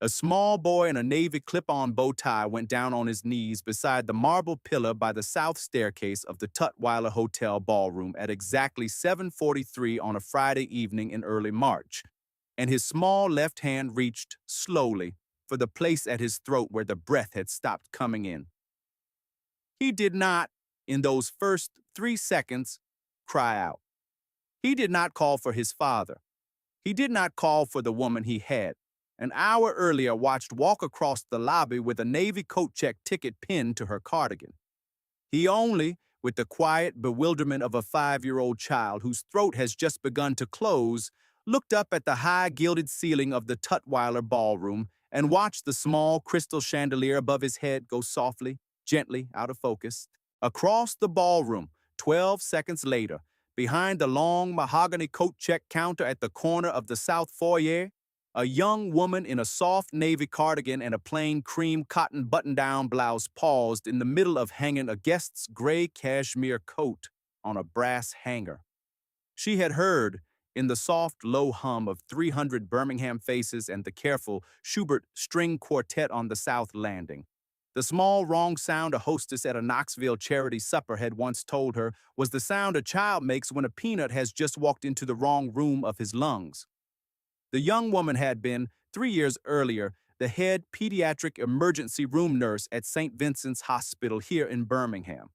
A small boy in a navy clip-on bow tie went down on his knees beside the marble pillar by the south staircase of the Tutwiler Hotel ballroom at exactly 7:43 on a Friday evening in early March, and his small left hand reached, slowly, for the place at his throat where the breath had stopped coming in. He did not, in those first 3 seconds, cry out. He did not call for his father. He did not call for the woman he had, an hour earlier, watched walk across the lobby with a Navy coat check ticket pinned to her cardigan. He only, with the quiet bewilderment of a 5-year-old child whose throat has just begun to close, looked up at the high gilded ceiling of the Tutwiler ballroom and watched the small crystal chandelier above his head go softly, gently out of focus. Across the ballroom, 12 seconds later, behind the long mahogany coat check counter at the corner of the south foyer, a young woman in a soft navy cardigan and a plain cream cotton button-down blouse paused in the middle of hanging a guest's gray cashmere coat on a brass hanger. She had heard, in the soft, low hum of 300 Birmingham faces and the careful Schubert string quartet on the South Landing, the small wrong sound a hostess at a Knoxville charity supper had once told her was the sound a child makes when a peanut has just walked into the wrong room of his lungs. The young woman had been, 3 years earlier, the head pediatric emergency room nurse at St. Vincent's Hospital here in Birmingham.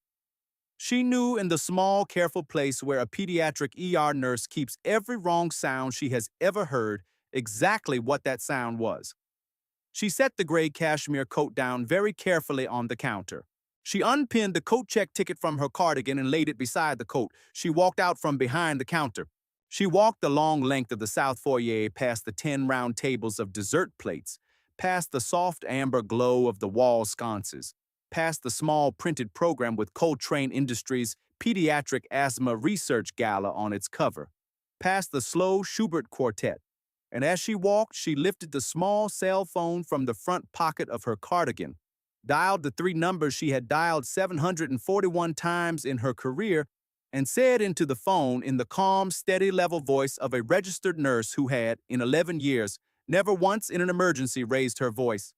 She knew in the small, careful place where a pediatric ER nurse keeps every wrong sound she has ever heard exactly what that sound was. She set the gray cashmere coat down very carefully on the counter. She unpinned the coat check ticket from her cardigan and laid it beside the coat. She walked out from behind the counter. She walked the long length of the south foyer past the 10 round tables of dessert plates, past the soft amber glow of the wall sconces, past the small printed program with Coltrane Industries' Pediatric Asthma Research Gala on its cover, past the slow Schubert Quartet, and as she walked, she lifted the small cell phone from the front pocket of her cardigan, dialed the 3 numbers she had dialed 741 times in her career, and said into the phone in the calm, steady level voice of a registered nurse who had, in 11 years, never once in an emergency raised her voice.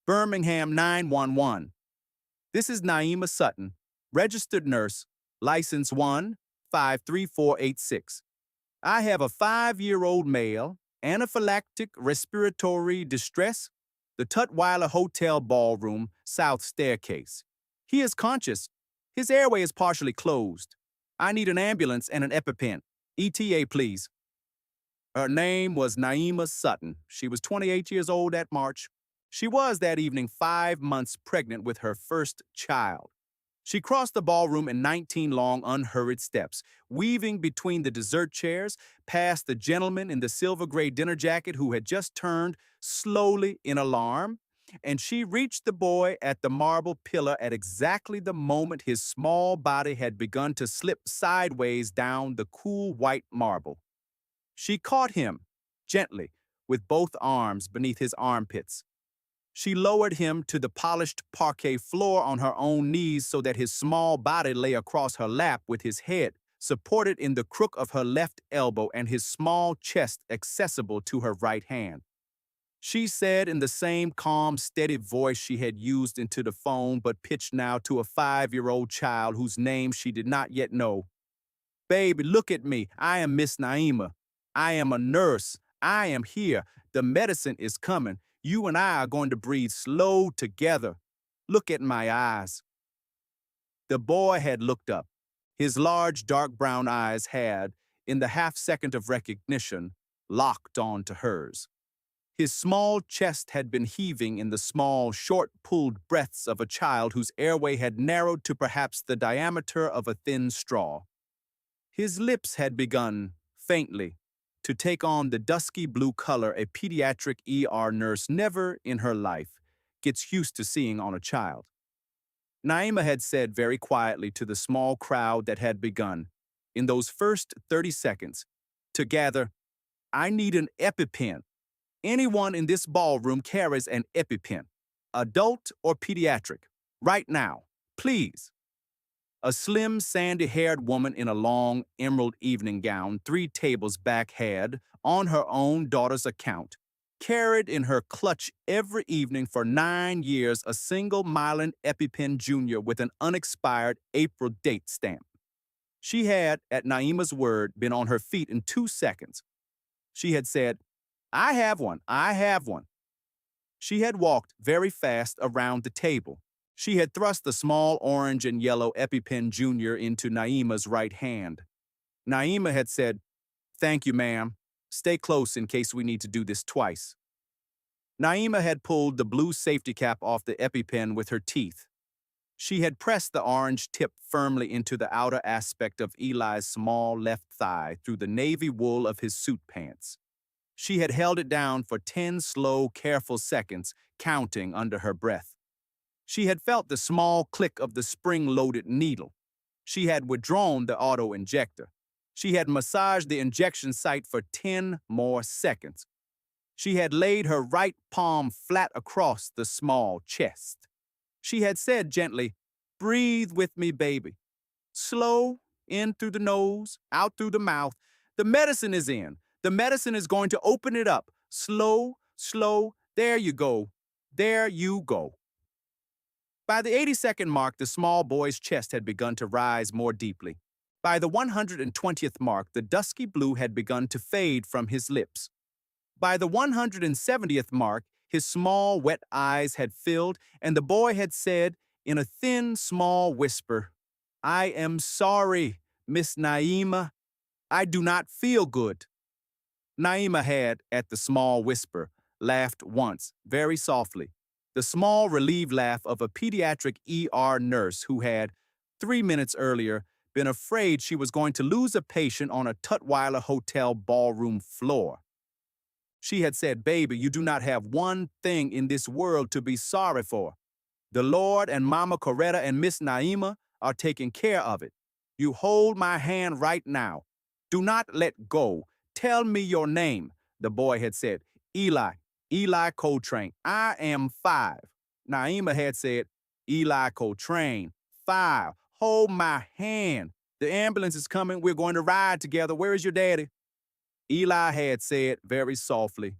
Birmingham 911. This is Naima Sutton, registered nurse, license 1-53486. I have a 5-year-old male, anaphylactic respiratory distress, the Tutwiler Hotel ballroom, south staircase. He is conscious. His airway is partially closed. I need an ambulance and an EpiPen. ETA, please. Her name was Naima Sutton. She was 28 years old that March. She was that evening 5 months pregnant with her first child. She crossed the ballroom in 19 long, unhurried steps, weaving between the dessert chairs, past the gentleman in the silver-gray dinner jacket who had just turned, slowly in alarm, and she reached the boy at the marble pillar at exactly the moment his small body had begun to slip sideways down the cool white marble. She caught him, gently, with both arms beneath his armpits. She lowered him to the polished parquet floor on her own knees so that his small body lay across her lap with his head supported in the crook of her left elbow and his small chest accessible to her right hand. She said in the same calm, steady voice she had used into the phone but pitched now to a 5-year-old child whose name she did not yet know, "Baby, look at me. I am Miss Naima. I am a nurse. I am here. The medicine is coming. You and I are going to breathe slow together. Look at my eyes." The boy had looked up. His large, dark brown eyes had, in the half-second of recognition, locked onto hers. His small chest had been heaving in the small, short-pulled breaths of a child whose airway had narrowed to perhaps the diameter of a thin straw. His lips had begun, faintly, to take on the dusky blue color a pediatric ER nurse never, in her life, gets used to seeing on a child. Naima had said very quietly to the small crowd that had begun, in those first 30 seconds, to gather, "I need an EpiPen. Anyone in this ballroom carries an EpiPen, adult or pediatric, right now, please." A slim, sandy-haired woman in a long, emerald evening gown 3 tables back had, on her own daughter's account, carried in her clutch every evening for 9 years a single Mylan EpiPen Jr. with an unexpired April date stamp. She had, at Naima's word, been on her feet in 2 seconds. She had said, "I have one, I have one." She had walked very fast around the table. She had thrust the small orange and yellow EpiPen Jr. into Naima's right hand. Naima had said, "Thank you, ma'am. Stay close in case we need to do this twice." Naima had pulled the blue safety cap off the EpiPen with her teeth. She had pressed the orange tip firmly into the outer aspect of Eli's small left thigh through the navy wool of his suit pants. She had held it down for 10 slow, careful seconds, counting under her breath. She had felt the small click of the spring-loaded needle. She had withdrawn the auto-injector. She had massaged the injection site for 10 more seconds. She had laid her right palm flat across the small chest. She had said gently, "Breathe with me, baby. Slow, in through the nose, out through the mouth. The medicine is in. The medicine is going to open it up. Slow, slow. There you go. There you go." By the 80-second mark, the small boy's chest had begun to rise more deeply. By the 120th mark, the dusky blue had begun to fade from his lips. By the 170th mark, his small, wet eyes had filled, and the boy had said, in a thin, small whisper, "I am sorry, Miss Naima. I do not feel good." Naima had, at the small whisper, laughed once, very softly, the small, relieved laugh of a pediatric ER nurse who had, 3 minutes earlier, been afraid she was going to lose a patient on a Tutwiler Hotel ballroom floor. She had said, "Baby, you do not have one thing in this world to be sorry for. The Lord and Mama Coretta and Miss Naima are taking care of it. You hold my hand right now. Do not let go. Tell me your name," the boy had said. Eli Coltrane. "I am 5. Naima had said, "Eli Coltrane, 5. Hold my hand. The ambulance is coming. We're going to ride together. Where is your daddy?" Eli had said very softly,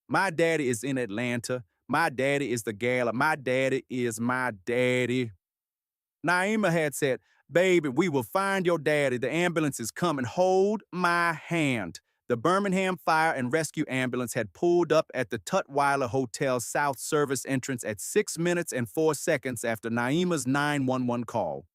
"My daddy is in Atlanta. My daddy is the gala. My daddy is my daddy." Naima had said, "Baby, we will find your daddy. The ambulance is coming. Hold my hand." The Birmingham Fire and Rescue Ambulance had pulled up at the Tutwiler Hotel South Service entrance at 6 minutes and 4 seconds after Naima's 911 call.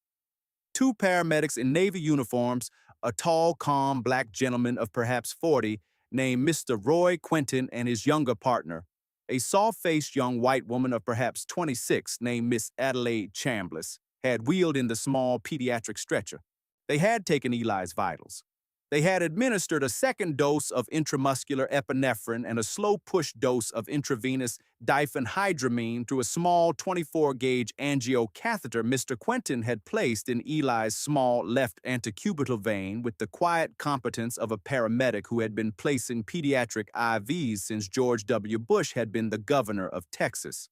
2 paramedics in Navy uniforms, a tall, calm black gentleman of perhaps 40, named Mr. Roy Quentin, and his younger partner, a soft-faced young white woman of perhaps 26 named Miss Adelaide Chambliss, had wheeled in the small pediatric stretcher. They had taken Eli's vitals. They had administered a second dose of intramuscular epinephrine and a slow-push dose of intravenous diphenhydramine through a small 24-gauge angiocatheter Mr. Quentin had placed in Eli's small left antecubital vein with the quiet competence of a paramedic who had been placing pediatric IVs since George W. Bush had been the governor of Texas.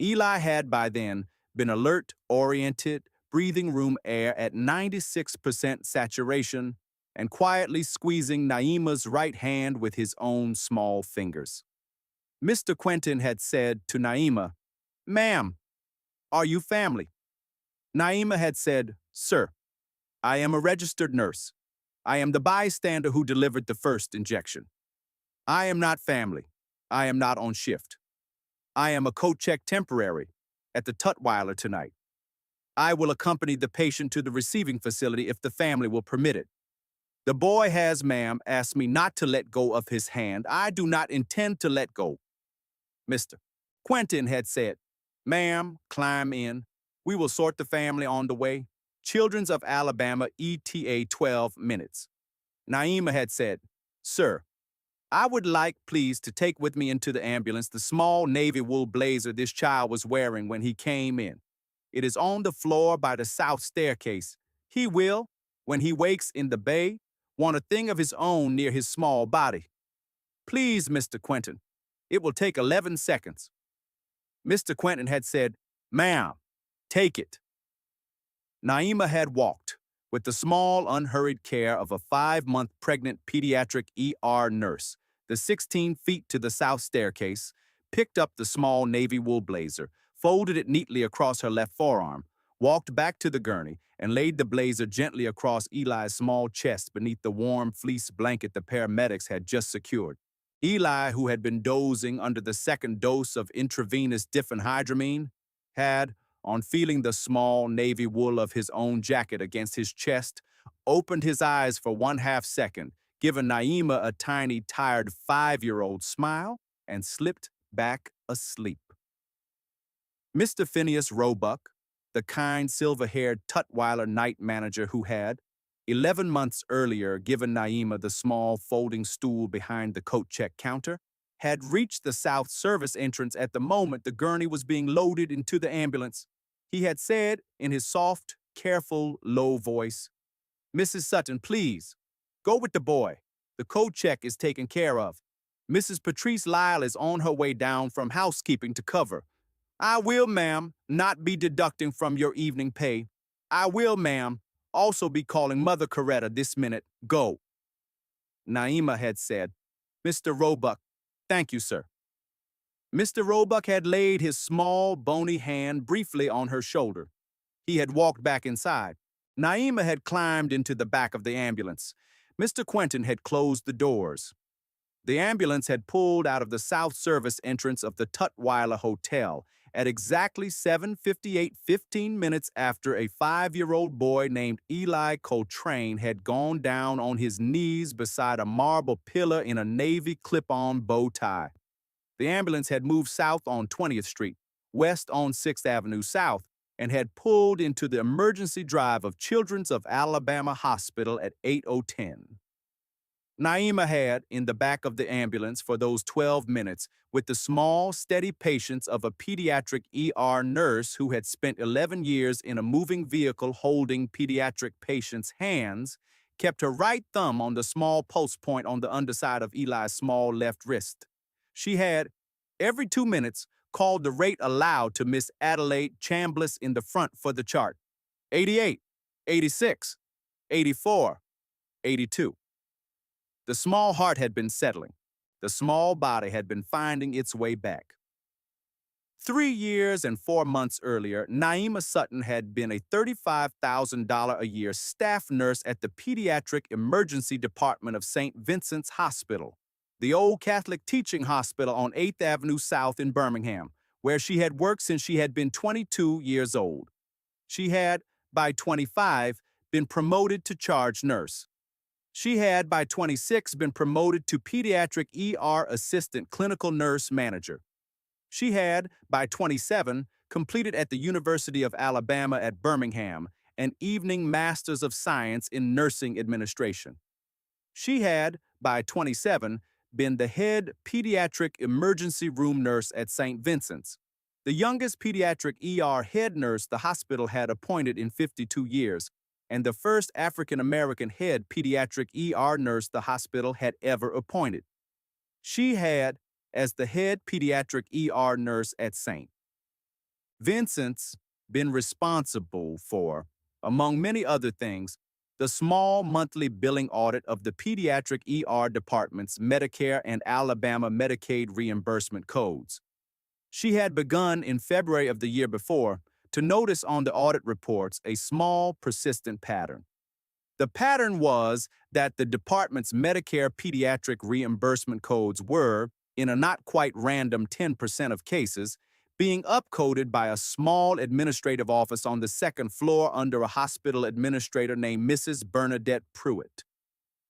Eli had by then been alert, oriented, breathing room air at 96% saturation, and quietly squeezing Naima's right hand with his own small fingers. Mr. Quentin had said to Naima, "Ma'am, are you family?" Naima had said, "Sir, I am a registered nurse. I am the bystander who delivered the first injection. I am not family. I am not on shift. I am a co-check temporary at the Tutwiler tonight. I will accompany the patient to the receiving facility if the family will permit it. The boy has, ma'am, asked me not to let go of his hand. I do not intend to let go." Mr. Quentin had said, "Ma'am, climb in. We will sort the family on the way. Children's of Alabama, ETA 12 minutes. Naima had said, "Sir, I would like, please, to take with me into the ambulance the small navy wool blazer this child was wearing when he came in. It is on the floor by the south staircase. He will, when he wakes in the bay, want a thing of his own near his small body. Please, Mr. Quentin. It will take 11 seconds. Mr. Quentin had said, "Ma'am, take it." Naima had walked, with the small, unhurried care of a 5-month pregnant pediatric ER nurse, the 16 feet to the south staircase, picked up the small navy wool blazer, folded it neatly across her left forearm, walked back to the gurney, and laid the blazer gently across Eli's small chest beneath the warm fleece blanket the paramedics had just secured. Eli, who had been dozing under the second dose of intravenous diphenhydramine, had, on feeling the small navy wool of his own jacket against his chest, opened his eyes for 1/2 second, given Naima a tiny, tired 5-year-old smile, and slipped back asleep. Mr. Phineas Roebuck, the kind, silver-haired Tutwiler night manager who had, 11 months earlier, given Naima the small folding stool behind the coat check counter, had reached the South Service entrance at the moment the gurney was being loaded into the ambulance. He had said, in his soft, careful, low voice, "Mrs. Sutton, please, go with the boy. The coat check is taken care of. Mrs. Patrice Lyle is on her way down from housekeeping to cover. I will, ma'am, not be deducting from your evening pay. I will, ma'am, also be calling Mother Coretta this minute. Go." Naima had said, "Mr. Roebuck, thank you, sir." Mr. Roebuck had laid his small, bony hand briefly on her shoulder. He had walked back inside. Naima had climbed into the back of the ambulance. Mr. Quentin had closed the doors. The ambulance had pulled out of the South Service entrance of the Tutwiler Hotel at exactly 7:58, 15 minutes after a 5-year-old boy named Eli Coltrane had gone down on his knees beside a marble pillar in a navy clip-on bow tie. The ambulance had moved south on 20th Street, west on 6th Avenue South, and had pulled into the emergency drive of Children's of Alabama Hospital at 8:10. Naima had, in the back of the ambulance for those 12 minutes, with the small, steady patience of a pediatric ER nurse who had spent 11 years in a moving vehicle holding pediatric patients' hands, kept her right thumb on the small pulse point on the underside of Eli's small left wrist. She had, every 2 minutes, called the rate aloud to Miss Adelaide Chambliss in the front for the chart. 88, 86, 84, 82. The small heart had been settling. The small body had been finding its way back. 3 years and 4 months earlier, Naima Sutton had been a $35,000 a year staff nurse at the Pediatric Emergency Department of St. Vincent's Hospital, the old Catholic teaching hospital on 8th Avenue South in Birmingham, where she had worked since she had been 22 years old. She had, by 25, been promoted to charge nurse. She had, by 26, been promoted to pediatric ER assistant clinical nurse manager. She had, by 27, completed at the University of Alabama at Birmingham an evening Master's of Science in Nursing Administration. She had, by 27, been the head pediatric emergency room nurse at St. Vincent's, the youngest pediatric ER head nurse the hospital had appointed in 52 years, and the first African-American head pediatric ER nurse the hospital had ever appointed. She had, as the head pediatric ER nurse at St. Vincent's, been responsible for, among many other things, the small monthly billing audit of the pediatric ER department's Medicare and Alabama Medicaid reimbursement codes. She had begun in February of the year before to notice on the audit reports a small, persistent pattern. The pattern was that the department's Medicare pediatric reimbursement codes were, in a not quite random 10% of cases, being upcoded by a small administrative office on the second floor under a hospital administrator named Mrs. Bernadette Pruitt.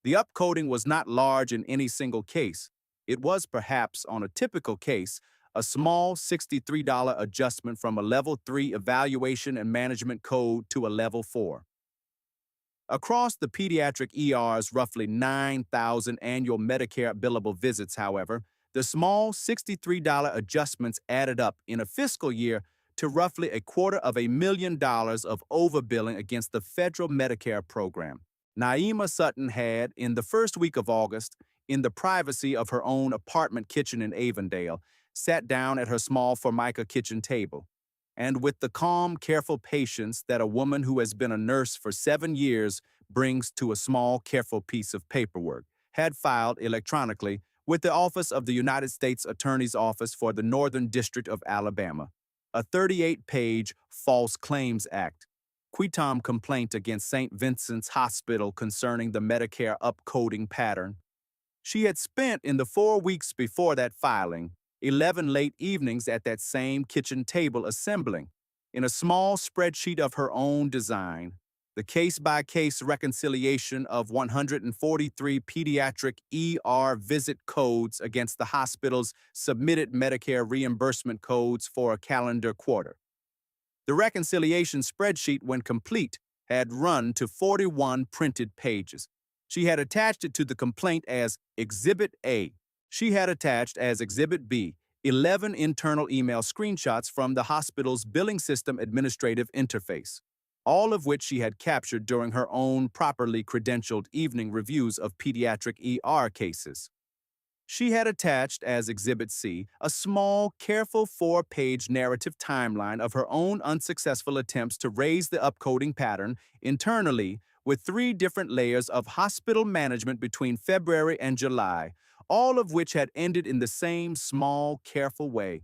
The upcoding was not large in any single case. It was perhaps, on a typical case, a small $63 adjustment from a Level 3 evaluation and management code to a Level 4. Across the pediatric ER's roughly 9,000 annual Medicare billable visits, however, the small $63 adjustments added up in a fiscal year to roughly $250,000 of overbilling against the federal Medicare program. Naima Sutton had, in the first week of August, in the privacy of her own apartment kitchen in Avondale, sat down at her small Formica kitchen table, and with the calm, careful patience that a woman who has been a nurse for 7 years brings to a small, careful piece of paperwork, had filed electronically with the Office of the United States Attorney's Office for the Northern District of Alabama, a 38-page False Claims Act quitom complaint against St. Vincent's Hospital concerning the Medicare upcoding pattern. She had spent in the 4 weeks before that filing 11 late evenings at that same kitchen table assembling, in a small spreadsheet of her own design, the case-by-case reconciliation of 143 pediatric visit codes against the hospital's submitted Medicare reimbursement codes for a calendar quarter. The reconciliation spreadsheet, when complete, had run to 41 printed pages. She had attached it to the complaint as Exhibit A. She had attached as Exhibit B 11 internal email screenshots from the hospital's billing system administrative interface, all of which she had captured during her own properly credentialed evening reviews of pediatric cases. She had attached as Exhibit C a small, careful 4-page narrative timeline of her own unsuccessful attempts to raise the upcoding pattern internally with 3 different layers of hospital management between February and July, all of which had ended in the same small, careful way.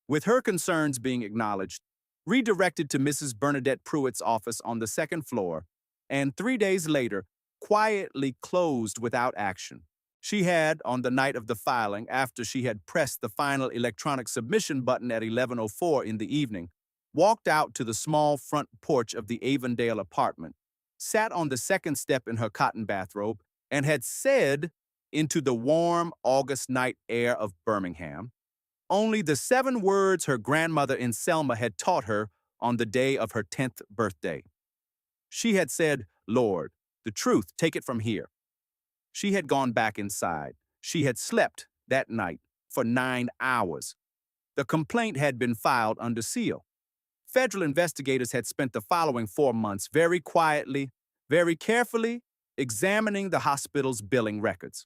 With her concerns being acknowledged, redirected to Mrs. Bernadette Pruitt's office on the 2nd floor, and 3 days later, quietly closed without action. She had, on the night of the filing, after she had pressed the final electronic submission button at 11:04 in the evening, walked out to the small front porch of the Avondale apartment, sat on the 2nd step in her cotton bathrobe, and had said, into the warm August night air of Birmingham, only the 7 words her grandmother in Selma had taught her on the day of her 10th birthday. She had said, "Lord, the truth, take it from here." She had gone back inside. She had slept that night for 9 hours. The complaint had been filed under seal. Federal investigators had spent the following 4 months very quietly, very carefully examining the hospital's billing records.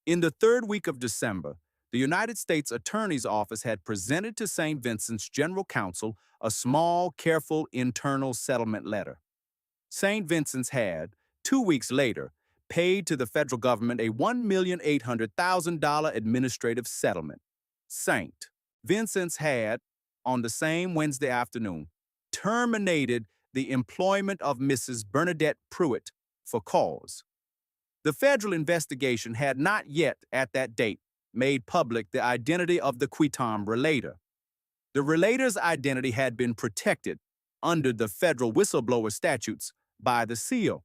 In the 3rd week of December, the United States Attorney's Office had presented to St. Vincent's General Counsel a small, careful internal settlement letter. St. Vincent's had, 2 weeks later, paid to the federal government a $1,800,000 administrative settlement. St. Vincent's had, on the same Wednesday afternoon, terminated the employment of Mrs. Bernadette Pruitt for cause. The federal investigation had not yet, at that date, made public the identity of the quitom relator. The relator's identity had been protected under the federal whistleblower statutes by the seal.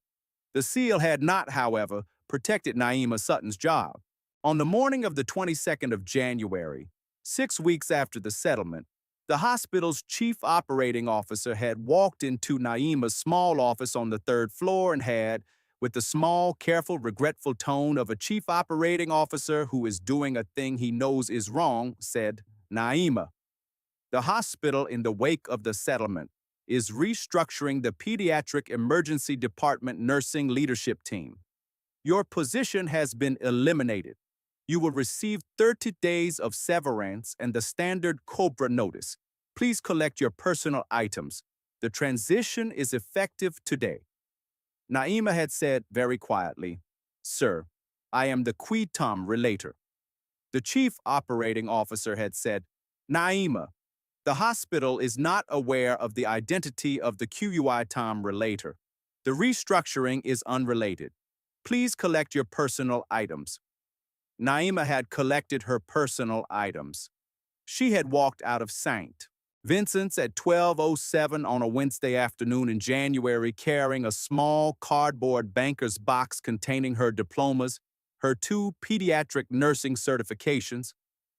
The seal had not, however, protected Naima Sutton's job. On the morning of the 22nd of January, 6 weeks after the settlement, the hospital's chief operating officer had walked into Naima's small office on the 3rd floor and had, with the small, careful, regretful tone of a chief operating officer who is doing a thing he knows is wrong, said, "Naima, the hospital, in the wake of the settlement, is restructuring the Pediatric Emergency Department nursing leadership team. Your position has been eliminated. You will receive 30 days of severance and the standard COBRA notice. Please collect your personal items. The transition is effective today." Naima had said very quietly, "Sir, I am the quitom relator." The chief operating officer had said, "Naima, the hospital is not aware of the identity of the quitom relator. The restructuring is unrelated. Please collect your personal items." Naima had collected her personal items. She had walked out of St. Vincent's at 12:07 on a Wednesday afternoon in January, carrying a small cardboard banker's box containing her diplomas, her 2 pediatric nursing certifications,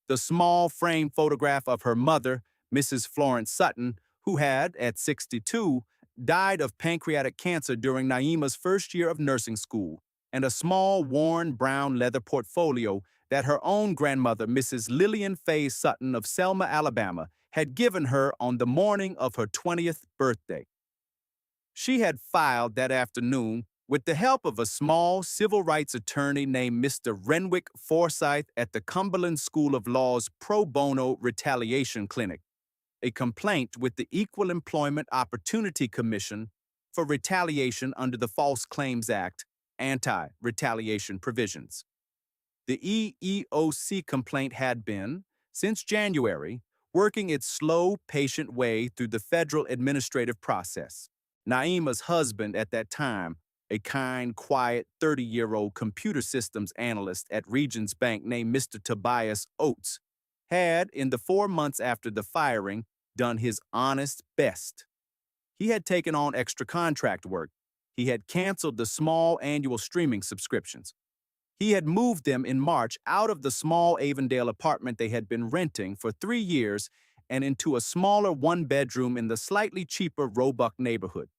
the small frame photograph of her mother, Mrs. Florence Sutton, who had, at 62, died of pancreatic cancer during Naima's first year of nursing school, and a small, worn brown leather portfolio that her own grandmother, Mrs. Lillian Faye Sutton of Selma, Alabama, had given her on the morning of her 20th birthday. She had filed that afternoon, with the help of a small civil rights attorney named Mr. Renwick Forsyth at the Cumberland School of Law's Pro Bono Retaliation Clinic, a complaint with the Equal Employment Opportunity Commission for retaliation under the False Claims Act anti-retaliation provisions. The EEOC complaint had been, since January, working its slow, patient way through the federal administrative process. Naima's husband at that time, a kind, quiet 30-year-old computer systems analyst at Regions Bank named Mr. Tobias Oates, had, in the 4 months after the firing, done his honest best. He had taken on extra contract work. He had canceled the small annual streaming subscriptions. He had moved them in March out of the small Avondale apartment they had been renting for 3 years and into a smaller one-bedroom in the slightly cheaper Roebuck neighborhood.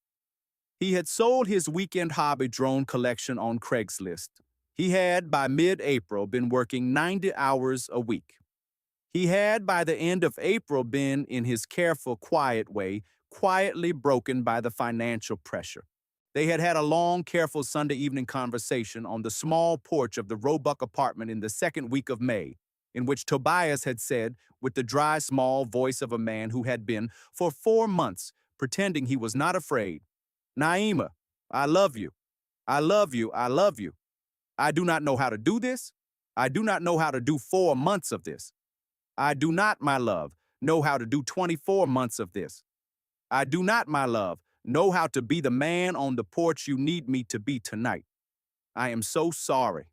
He had sold his weekend hobby drone collection on Craigslist. He had, by mid-April, been working 90 hours a week. He had, by the end of April, been, in his careful, quiet way, quietly broken by the financial pressure. They had had a long, careful Sunday evening conversation on the small porch of the Roebuck apartment in the second week of May, in which Tobias had said, with the dry, small voice of a man who had been, for 4 months, pretending he was not afraid, "Naima, I love you. I love you. I love you. I do not know how to do this. I do not know how to do 4 months of this. I do not, my love, know how to do 24 months of this. I do not, my love, know how to be the man on the porch you need me to be tonight. I am so sorry."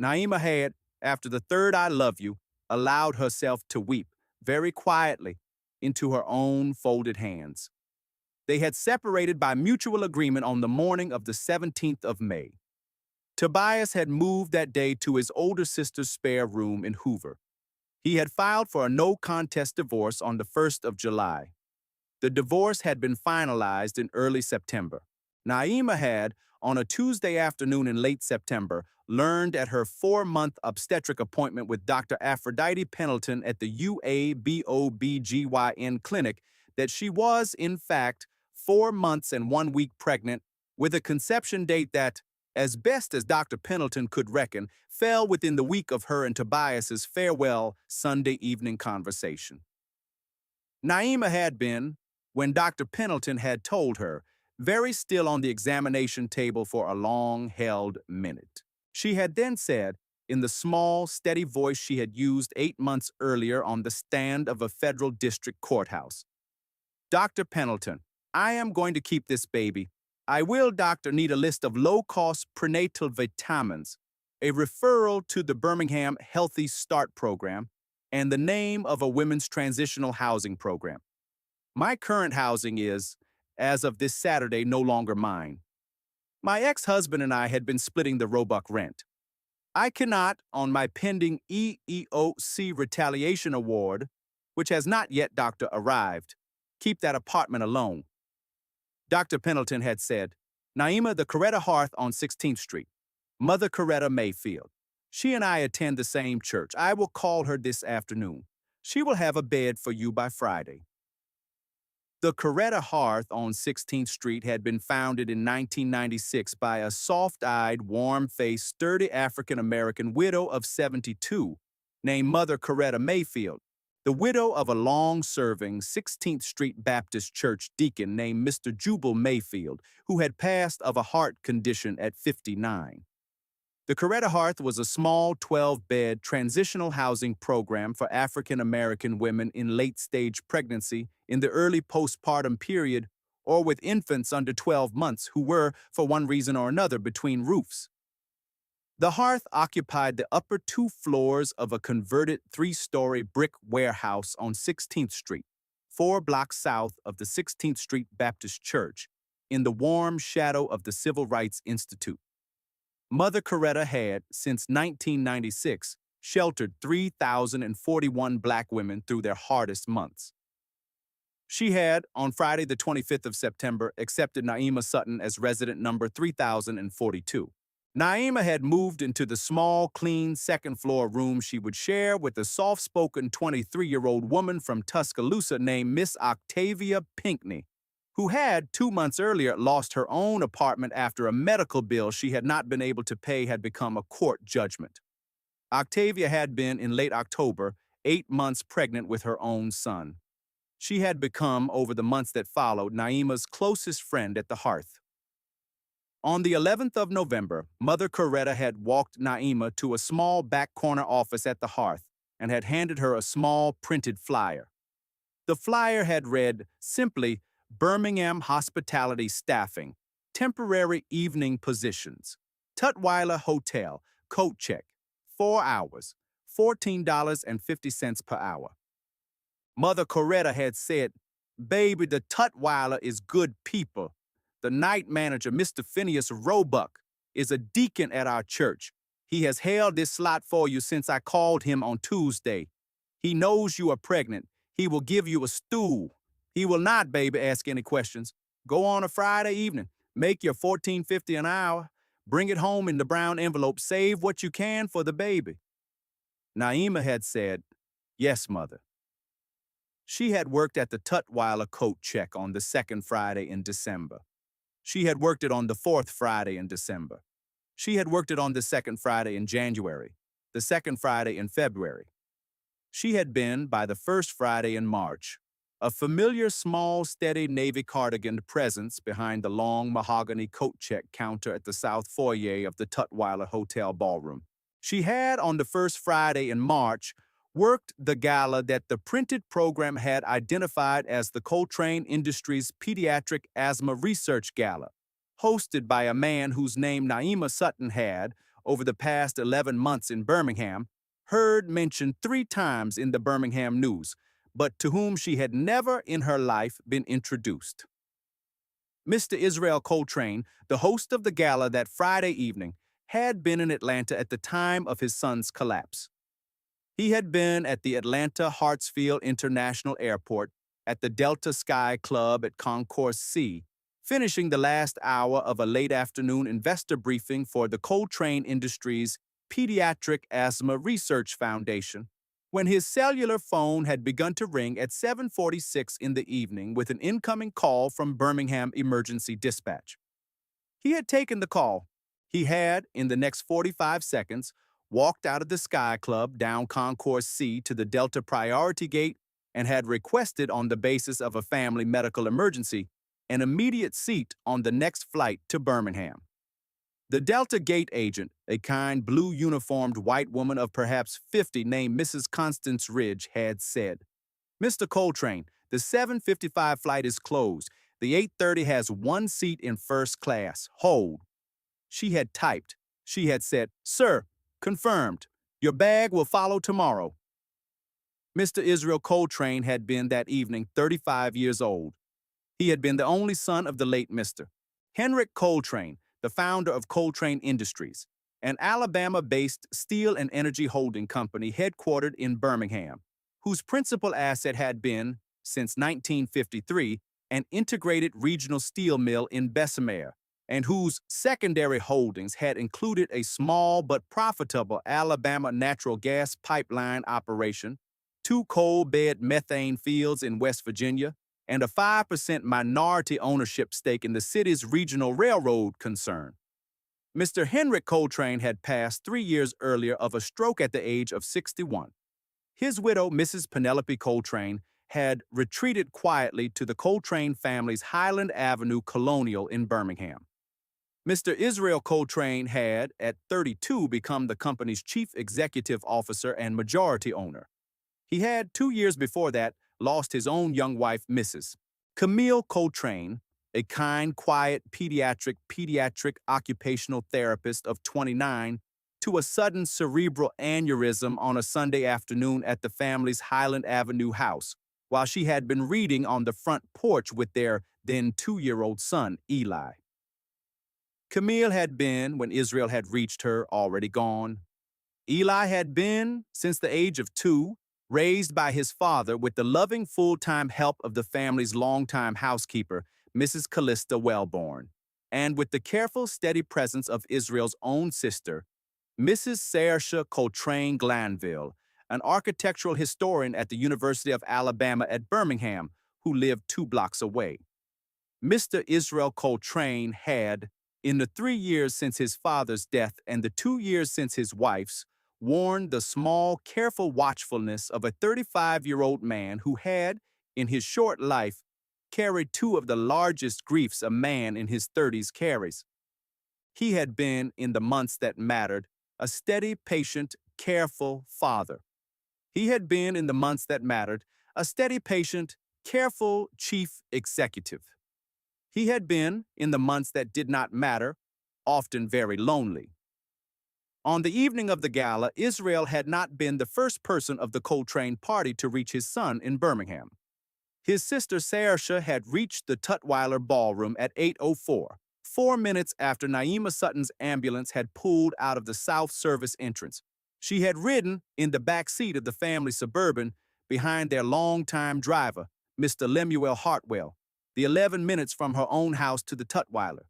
Naima had, after the third "I love you," allowed herself to weep, very quietly, into her own folded hands. They had separated by mutual agreement on the morning of the 17th of May. Tobias had moved that day to his older sister's spare room in Hoover. He had filed for a no-contest divorce on the 1st of July. The divorce had been finalized in early September. Naima had, on a Tuesday afternoon in late September, learned at her 4-month obstetric appointment with Dr. Aphrodite Pendleton at the UABOBGYN clinic that she was, in fact, 4 months and 1 week pregnant with a conception date that, as best as Dr. Pendleton could reckon, fell within the week of her and Tobias's farewell Sunday evening conversation. Naima had been, when Dr. Pendleton had told her, very still on the examination table for a long-held minute. She had then said, in the small, steady voice she had used 8 months earlier on the stand of a federal district courthouse, "Dr. Pendleton, I am going to keep this baby. I will, doctor, need a list of low-cost prenatal vitamins, a referral to the Birmingham Healthy Start program, and the name of a women's transitional housing program. My current housing is, as of this Saturday, no longer mine. My ex-husband and I had been splitting the Roebuck rent. I cannot, on my pending EEOC retaliation award, which has not yet, doctor, arrived, keep that apartment alone." Dr. Pendleton had said, "Naima, the Coretta Hearth on 16th Street. Mother Coretta Mayfield. She and I attend the same church. I will call her this afternoon. She will have a bed for you by Friday." The Coretta Hearth on 16th Street had been founded in 1996 by a soft-eyed, warm-faced, sturdy African-American widow of 72 named Mother Coretta Mayfield, the widow of a long-serving 16th Street Baptist Church deacon named Mr. Jubal Mayfield, who had passed of a heart condition at 59. The Coretta Hearth was a small 12-bed transitional housing program for African-American women in late-stage pregnancy, in the early postpartum period, or with infants under 12 months who were, for one reason or another, between roofs. The Hearth occupied the upper 2 floors of a converted 3-story brick warehouse on 16th Street, 4 blocks south of the 16th Street Baptist Church, in the warm shadow of the Civil Rights Institute. Mother Coretta had, since 1996, sheltered 3,041 Black women through their hardest months. She had, on Friday the 25th of September, accepted Naima Sutton as resident number 3042. Naima had moved into the small, clean, second-floor room she would share with a soft-spoken 23-year-old woman from Tuscaloosa named Miss Octavia Pinckney, who had, 2 months earlier, lost her own apartment after a medical bill she had not been able to pay had become a court judgment. Octavia had been, in late October, 8 months pregnant with her own son. She had become, over the months that followed, Naima's closest friend at the Hearth. On the 11th of November, Mother Coretta had walked Naima to a small back corner office at the hearth and had handed her a small printed flyer. The flyer had read simply Birmingham Hospitality Staffing, Temporary Evening Positions, Tutwiler Hotel, Coat Check, 4 hours, $14.50 per hour. Mother Coretta had said, "Baby, the Tutwiler is good people. The night manager, Mr. Phineas Roebuck, is a deacon at our church. He has held this slot for you since I called him on Tuesday. He knows you are pregnant. He will give you a stool. He will not, baby, ask any questions. Go on a Friday evening. Make your $14.50 an hour. Bring it home in the brown envelope. Save what you can for the baby." Naima had said, "Yes, Mother." She had worked at the Tutwiler Coat Check on the second Friday in December. She had worked it on the fourth Friday in December. She had worked it on the second Friday in January, the second Friday in February. She had been, by the first Friday in March, a familiar small, steady navy cardigan presence behind the long mahogany coat check counter at the south foyer of the Tutwiler Hotel ballroom. She had, on the first Friday in March, worked the gala that the printed program had identified as the Coltrane Industries Pediatric Asthma Research Gala, hosted by a man whose name Naima Sutton had, over the past 11 months in Birmingham, heard mentioned 3 times in the Birmingham news, but to whom she had never in her life been introduced. Mr. Israel Coltrane, the host of the gala that Friday evening, had been in Atlanta at the time of his son's collapse. He had been at the Atlanta Hartsfield International Airport, at the Delta Sky Club at Concourse C, finishing the last hour of a late afternoon investor briefing for the Coltrane Industries Pediatric Asthma Research Foundation, when his cellular phone had begun to ring at 7:46 in the evening with an incoming call from Birmingham Emergency Dispatch. He had taken the call. He had, in the next 45 seconds, walked out of the Sky Club down Concourse C to the Delta Priority Gate and had requested, on the basis of a family medical emergency, an immediate seat on the next flight to Birmingham. The Delta Gate agent, a kind blue-uniformed white woman of perhaps 50 named Mrs. Constance Ridge, had said, "Mr. Coltrane, the 7:55 flight is closed. The 8:30 has 1 seat in first class. Hold." She had typed. She had said, "Sir, confirmed. Your bag will follow tomorrow." Mr. Israel Coltrane had been that evening 35 years old. He had been the only son of the late Mr. Henrik Coltrane, the founder of Coltrane Industries, an Alabama-based steel and energy holding company headquartered in Birmingham, whose principal asset had been, since 1953, an integrated regional steel mill in Bessemer, and whose secondary holdings had included a small but profitable Alabama natural gas pipeline operation, 2 coal bed methane fields in West Virginia, and a 5% minority ownership stake in the city's regional railroad concern. Mr. Henrik Coltrane had passed 3 years earlier of a stroke at the age of 61. His widow, Mrs. Penelope Coltrane, had retreated quietly to the Coltrane family's Highland Avenue Colonial in Birmingham. Mr. Israel Coltrane had, at 32, become the company's chief executive officer and majority owner. He had, 2 years before that, lost his own young wife, Mrs. Camille Coltrane, a kind, quiet, pediatric occupational therapist of 29, to a sudden cerebral aneurysm on a Sunday afternoon at the family's Highland Avenue house, while she had been reading on the front porch with their then 2-year-old son, Eli. Camille had been, when Israel had reached her, already gone. Eli had been, since the age of 2, raised by his father with the loving full-time help of the family's longtime housekeeper, Mrs. Callista Wellborn, and with the careful, steady presence of Israel's own sister, Mrs. Saoirse Coltrane Glanville, an architectural historian at the University of Alabama at Birmingham, who lived 2 blocks away. Mr. Israel Coltrane had, in the 3 years since his father's death and the 2 years since his wife's, worn the small, careful watchfulness of a 35-year-old man who had, in his short life, carried 2 of the largest griefs a man in his 30s carries. He had been, in the months that mattered, a steady, patient, careful father. He had been, in the months that mattered, a steady, patient, careful chief executive. He had been, in the months that did not matter, often very lonely. On the evening of the gala, Israel had not been the first person of the Coltrane party to reach his son in Birmingham. His sister Saoirse had reached the Tutwiler ballroom at 8:04, 4 minutes after Naima Sutton's ambulance had pulled out of the South Service entrance. She had ridden in the back seat of the family Suburban behind their longtime driver, Mr. Lemuel Hartwell, the 11 minutes from her own house to the Tutwiler.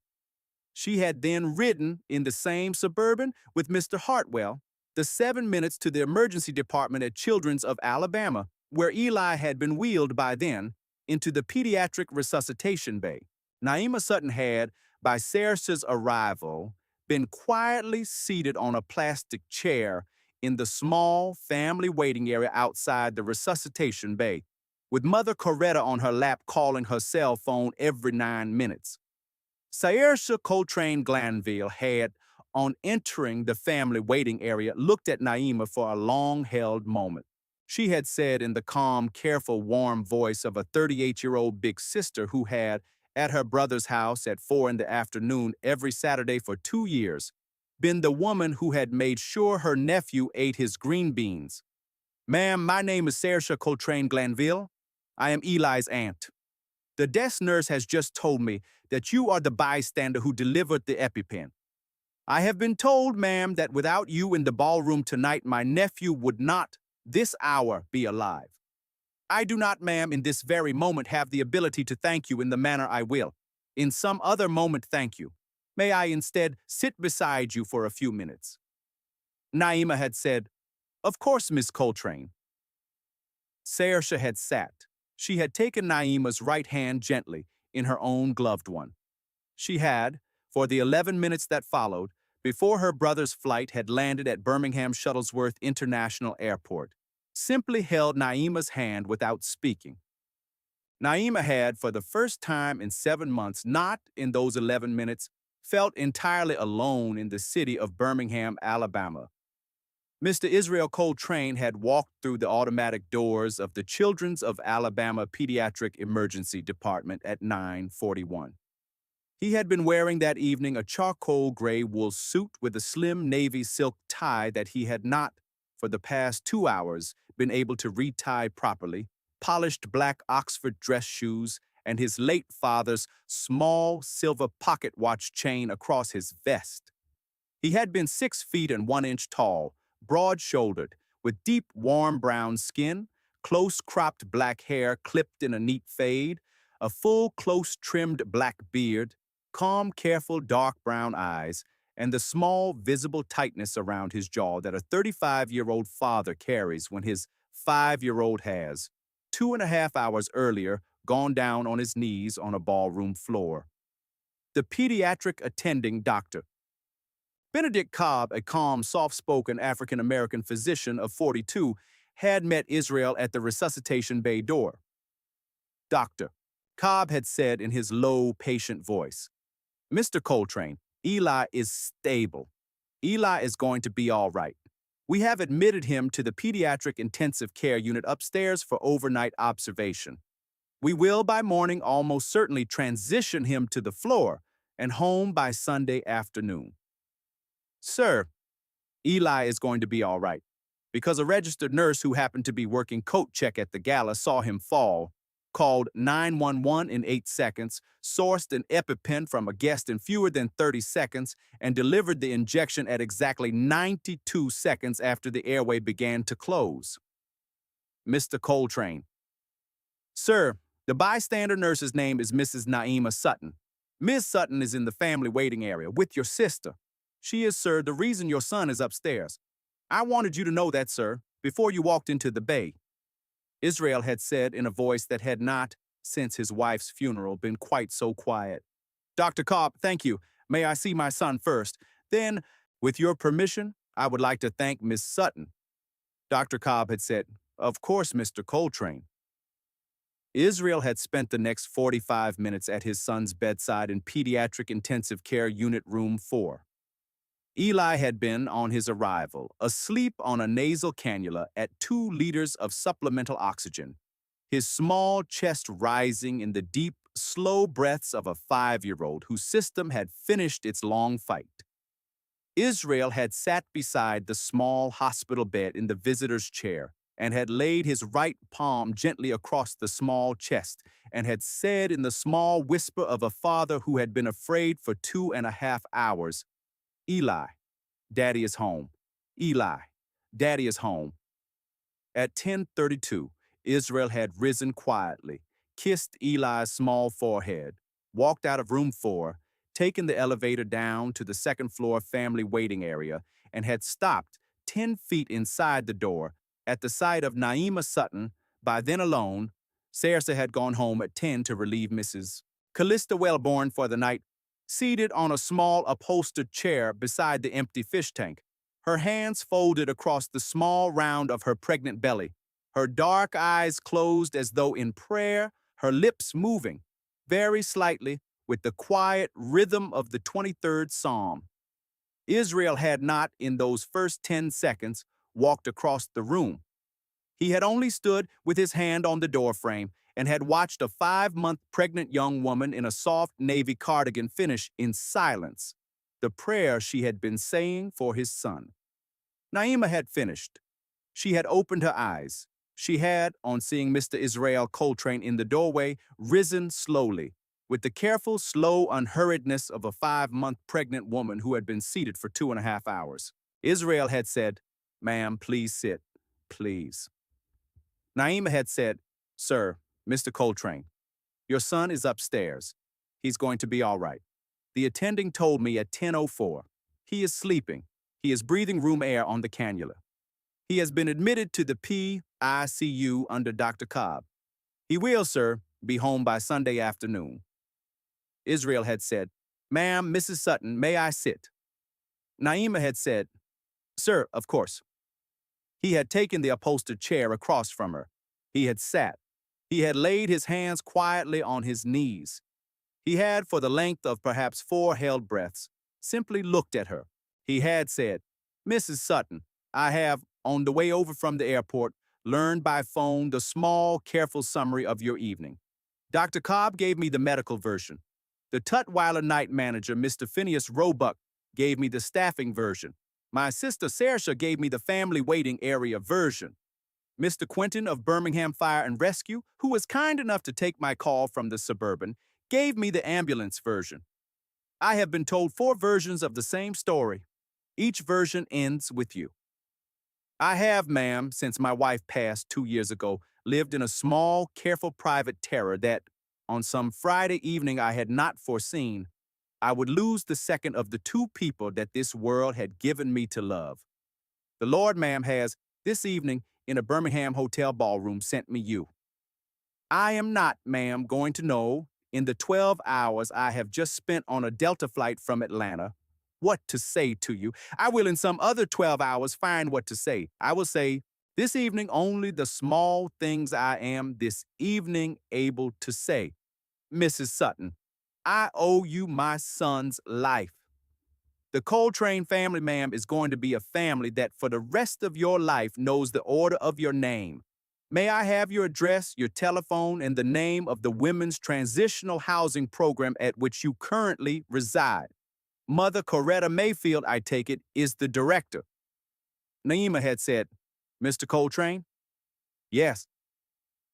She had then ridden in the same Suburban with Mr. Hartwell the 7 minutes to the emergency department at Children's of Alabama, where Eli had been wheeled by then into the pediatric resuscitation bay. Naima Sutton had, by Saoirse's arrival, been quietly seated on a plastic chair in the small family waiting area outside the resuscitation bay, with Mother Coretta on her lap calling her cell phone every 9 minutes. Saoirse Coltrane Glanville had, on entering the family waiting area, looked at Naima for a long-held moment. She had said in the calm, careful, warm voice of a 38-year-old big sister who had, at her brother's house at 4 in the afternoon every Saturday for 2 years, been the woman who had made sure her nephew ate his green beans. "Ma'am, my name is Saoirse Coltrane Glanville. I am Eli's aunt. The desk nurse has just told me that you are the bystander who delivered the EpiPen. I have been told, ma'am, that without you in the ballroom tonight, my nephew would not, this hour, be alive. I do not, ma'am, in this very moment have the ability to thank you in the manner I will. In some other moment, thank you. May I instead sit beside you for a few minutes?" Naima had said, "Of course, Miss Coltrane." Saoirse had sat. She had taken Naima's right hand gently in her own gloved one. She had, for the 11 minutes that followed, before her brother's flight had landed at Birmingham Shuttlesworth International Airport, simply held Naima's hand without speaking. Naima had, for the first time in 7 months, not in those 11 minutes, felt entirely alone in the city of Birmingham, Alabama. Mr. Israel Coltrane had walked through the automatic doors of the Children's of Alabama Pediatric Emergency Department at 9:41. He had been wearing that evening a charcoal gray wool suit with a slim navy silk tie that he had not, for the past 2 hours, been able to retie properly, polished black Oxford dress shoes, and his late father's small silver pocket watch chain across his vest. He had been 6 feet and 1 inch tall, broad-shouldered, with deep, warm brown skin, close-cropped black hair clipped in a neat fade, a full, close-trimmed black beard, calm, careful, dark brown eyes, and the small, visible tightness around his jaw that a 35-year-old father carries when his 5-year-old has, 2.5 hours earlier, gone down on his knees on a ballroom floor. The pediatric attending doctor. Benedict Cobb, a calm, soft-spoken African-American physician of 42, had met Israel at the resuscitation bay door. "Doctor," Cobb had said in his low, patient voice, "Mr. Coltrane, Eli is stable. Eli is going to be all right. We have admitted him to the pediatric intensive care unit upstairs for overnight observation. We will, by morning, almost certainly transition him to the floor and home by Sunday afternoon." "Sir, Eli is going to be all right, because a registered nurse who happened to be working coat check at the gala saw him fall, called 911 in 8 seconds, sourced an EpiPen from a guest in fewer than 30 seconds, and delivered the injection at exactly 92 seconds after the airway began to close." Mr. Coltrane. "Sir, the bystander nurse's name is Mrs. Naima Sutton. Ms. Sutton is in the family waiting area with your sister. She is, sir, the reason your son is upstairs. I wanted you to know that, sir, before you walked into the bay," Israel had said in a voice that had not, since his wife's funeral, been quite so quiet. "Dr. Cobb, thank you. May I see my son first? Then, with your permission, I would like to thank Miss Sutton." Dr. Cobb had said, "Of course, Mr. Coltrane." Israel had spent the next 45 minutes at his son's bedside in Pediatric Intensive Care Unit Room 4. Eli had been, on his arrival, asleep on a nasal cannula at 2 liters of supplemental oxygen, his small chest rising in the deep, slow breaths of a 5-year-old whose system had finished its long fight. Israel had sat beside the small hospital bed in the visitor's chair and had laid his right palm gently across the small chest and had said in the small whisper of a father who had been afraid for 2.5 hours, "Eli, Daddy is home. Eli, Daddy is home." At 10:32, Israel had risen quietly, kissed Eli's small forehead, walked out of room 4, taken the elevator down to the second-floor family waiting area, and had stopped 10 feet inside the door at the sight of Naima Sutton, by then alone. Sarah had gone home at 10 to relieve Mrs. Callista Wellborn for the night, seated on a small upholstered chair beside the empty fish tank, her hands folded across the small round of her pregnant belly, her dark eyes closed as though in prayer, her lips moving, very slightly, with the quiet rhythm of the 23rd Psalm. Israel had not, in those first 10 seconds, walked across the room. He had only stood with his hand on the doorframe and had watched a 5-month pregnant young woman in a soft navy cardigan finish in silence the prayer she had been saying for his son. Naima had finished. She had opened her eyes. She had, on seeing Mr. Israel Coltrane in the doorway, risen slowly, with the careful, slow unhurriedness of a 5-month pregnant woman who had been seated for 2.5 hours. Israel had said, "Ma'am, please sit, please." Naima had said, "Sir, Mr. Coltrane, your son is upstairs. He's going to be all right. The attending told me at 10:04. He is sleeping. He is breathing room air on the cannula. He has been admitted to the PICU under Dr. Cobb. He will, sir, be home by Sunday afternoon." Israel had said, "Ma'am, Mrs. Sutton, may I sit?" Naima had said, "Sir, of course." He had taken the upholstered chair across from her. He had sat. He had laid his hands quietly on his knees. He had, for the length of perhaps 4 held breaths, simply looked at her. He had said, "Mrs. Sutton, I have, on the way over from the airport, learned by phone the small, careful summary of your evening. Dr. Cobb gave me the medical version. The Tutwiler night manager, Mr. Phineas Roebuck, gave me the staffing version. My sister Saoirse gave me the family waiting area version. Mr. Quentin of Birmingham Fire and Rescue, who was kind enough to take my call from the Suburban, gave me the ambulance version. I have been told 4 versions of the same story. Each version ends with you. I have, ma'am, since my wife passed 2 years ago, lived in a small, careful private terror that, on some Friday evening I had not foreseen, I would lose the second of the 2 people that this world had given me to love. The Lord, ma'am, has, this evening, in a Birmingham hotel ballroom, sent me you. I am not, ma'am, going to know, in the 12 hours I have just spent on a Delta flight from Atlanta, what to say to you. I will in some other 12 hours find what to say. I will say, this evening only the small things I am this evening able to say. Mrs. Sutton, I owe you my son's life. The Coltrane family, ma'am, is going to be a family that for the rest of your life knows the order of your name. May I have your address, your telephone, and the name of the Women's Transitional Housing Program at which you currently reside? Mother Coretta Mayfield, I take it, is the director." Naima had said, "Mr. Coltrane?" "Yes."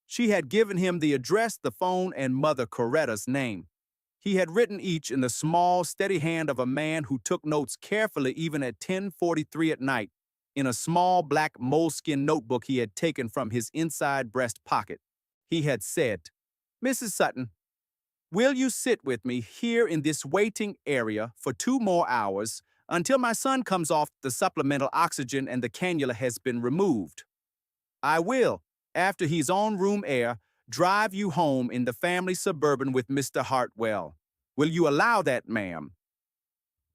She had given him the address, the phone, and Mother Coretta's name. He had written each in the small, steady hand of a man who took notes carefully even at 10:43 at night, in a small black moleskin notebook he had taken from his inside breast pocket. He had said, "Mrs. Sutton, will you sit with me here in this waiting area for 2 more hours until my son comes off the supplemental oxygen and the cannula has been removed? I will, after he's on room air, drive you home in the family Suburban with Mr. Hartwell. Will you allow that, ma'am?"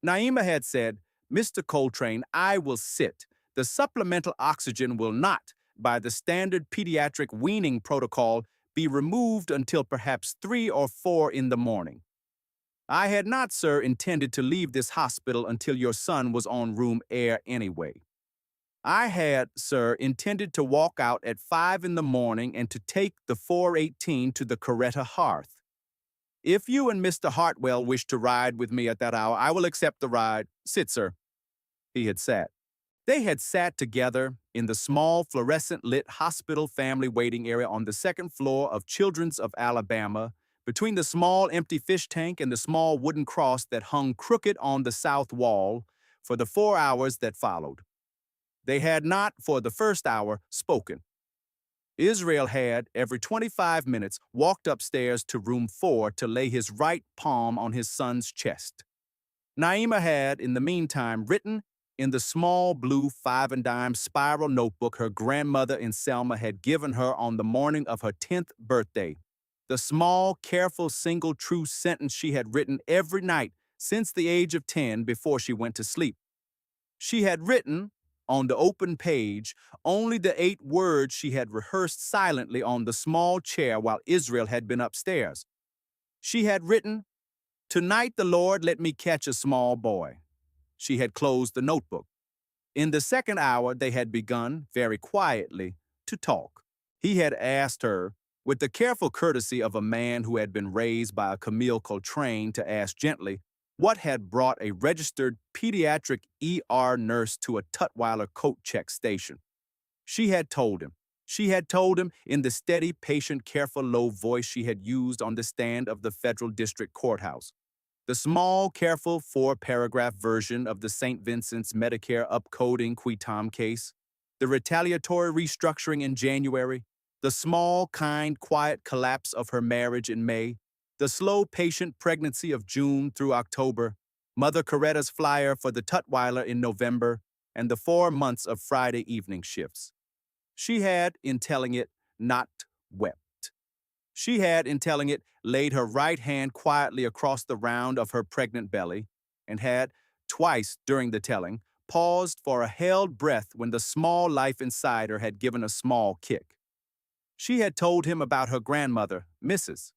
Naima had said, "Mr. Coltrane, I will sit. The supplemental oxygen will not, by the standard pediatric weaning protocol, be removed until perhaps 3 or 4 in the morning. I had not, sir, intended to leave this hospital until your son was on room air anyway. I had, sir, intended to walk out at 5 in the morning and to take the 418 to the Coretta Hearth. If you and Mr. Hartwell wish to ride with me at that hour, I will accept the ride. Sit, sir. He had sat. They had sat together in the small fluorescent-lit hospital family waiting area on the second floor of Children's of Alabama, between the small empty fish tank and the small wooden cross that hung crooked on the south wall, for the 4 hours that followed. They had not, for the first hour, spoken. Israel had, every 25 minutes, walked upstairs to room 4 to lay his right palm on his son's chest. Naima had, in the meantime, written in the small blue 5-and-dime spiral notebook her grandmother in Selma had given her on the morning of her 10th birthday, the small, careful, single true sentence she had written every night since the age of 10 before she went to sleep. She had written, on the open page, only the 8 words she had rehearsed silently on the small chair while Israel had been upstairs. She had written, "Tonight the Lord let me catch a small boy." She had closed the notebook. In the second hour, they had begun, very quietly, to talk. He had asked her, with the careful courtesy of a man who had been raised by a Camille Coltrane to ask gently, what had brought a registered pediatric ER nurse to a Tutwiler coat check station. She had told him. She had told him in the steady, patient, careful, low voice she had used on the stand of the Federal District Courthouse. The small, careful 4-paragraph version of the St. Vincent's Medicare upcoding quitam case, the retaliatory restructuring in January, the small, kind, quiet collapse of her marriage in May, the slow, patient pregnancy of June through October, Mother Coretta's flyer for the Tutwiler in November, and the 4 months of Friday evening shifts. She had, in telling it, not wept. She had, in telling it, laid her right hand quietly across the round of her pregnant belly, and had, twice during the telling, paused for a held breath when the small life inside her had given a small kick. She had told him about her grandmother, Mrs.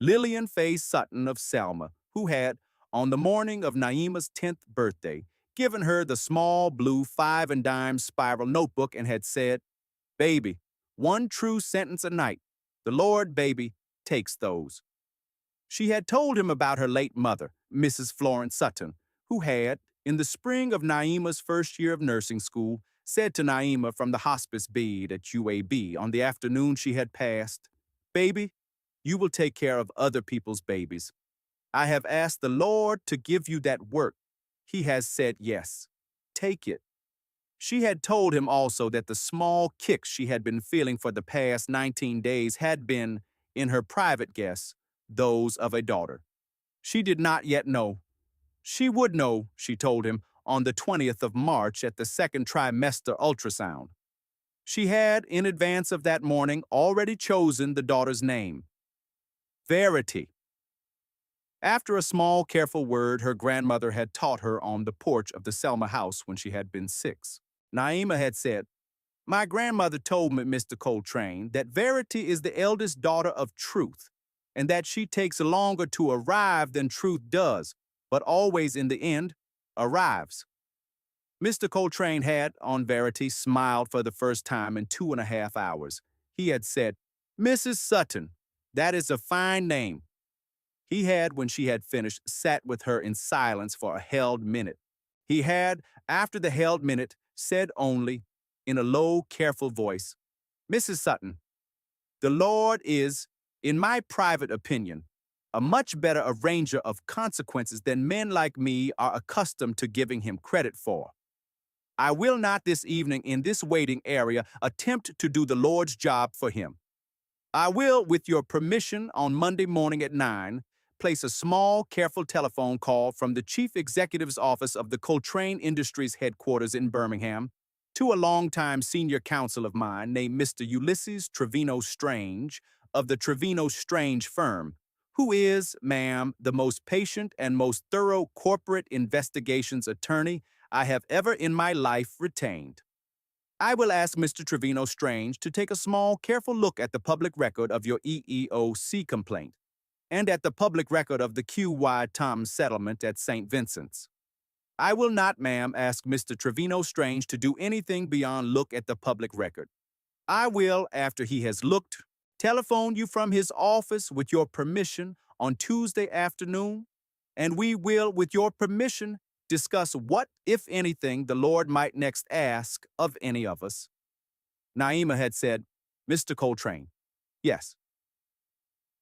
Lillian Faye Sutton of Selma, who had, on the morning of Naima's 10th birthday, given her the small blue 5-and-dime spiral notebook and had said, "Baby, 1 true sentence a night. The Lord, baby, takes those." She had told him about her late mother, Mrs. Florence Sutton, who had, in the spring of Naima's first year of nursing school, said to Naima from the hospice bed at UAB on the afternoon she had passed, "Baby, you will take care of other people's babies. I have asked the Lord to give you that work. He has said yes. Take it." She had told him also that the small kicks she had been feeling for the past 19 days had been, in her private guess, those of a daughter. She did not yet know. She would know, she told him, on the 20th of March at the second trimester ultrasound. She had, in advance of that morning, already chosen the daughter's name. Verity. After a small, careful word her grandmother had taught her on the porch of the Selma house when she had been 6. Naima had said, "My grandmother told me, Mr. Coltrane, that Verity is the eldest daughter of Truth, and that she takes longer to arrive than Truth does, but always in the end, arrives." Mr. Coltrane had, on Verity, smiled for the first time in 2.5 hours. He had said, "Mrs. Sutton, that is a fine name." He had, when she had finished, sat with her in silence for a held minute. He had, after the held minute, said only, in a low, careful voice, "Mrs. Sutton, the Lord is, in my private opinion, a much better arranger of consequences than men like me are accustomed to giving him credit for. I will not this evening in this waiting area attempt to do the Lord's job for him. I will, with your permission, on Monday morning at 9, place a small, careful telephone call from the Chief Executive's office of the Coltrane Industries headquarters in Birmingham to a longtime senior counsel of mine named Mr. Ulysses Trevino Strange of the Trevino Strange firm, who is, ma'am, the most patient and most thorough corporate investigations attorney I have ever in my life retained." I will ask Mr. Trevino Strange to take a small, careful look at the public record of your EEOC complaint and at the public record of the QY Tom settlement at St. Vincent's. I will not, ma'am, ask Mr. Trevino Strange to do anything beyond look at the public record. I will, after he has looked, telephone you from his office with your permission on Tuesday afternoon, and we will, with your permission, discuss what, if anything, the Lord might next ask of any of us. Naima had said, Mr. Coltrane, yes.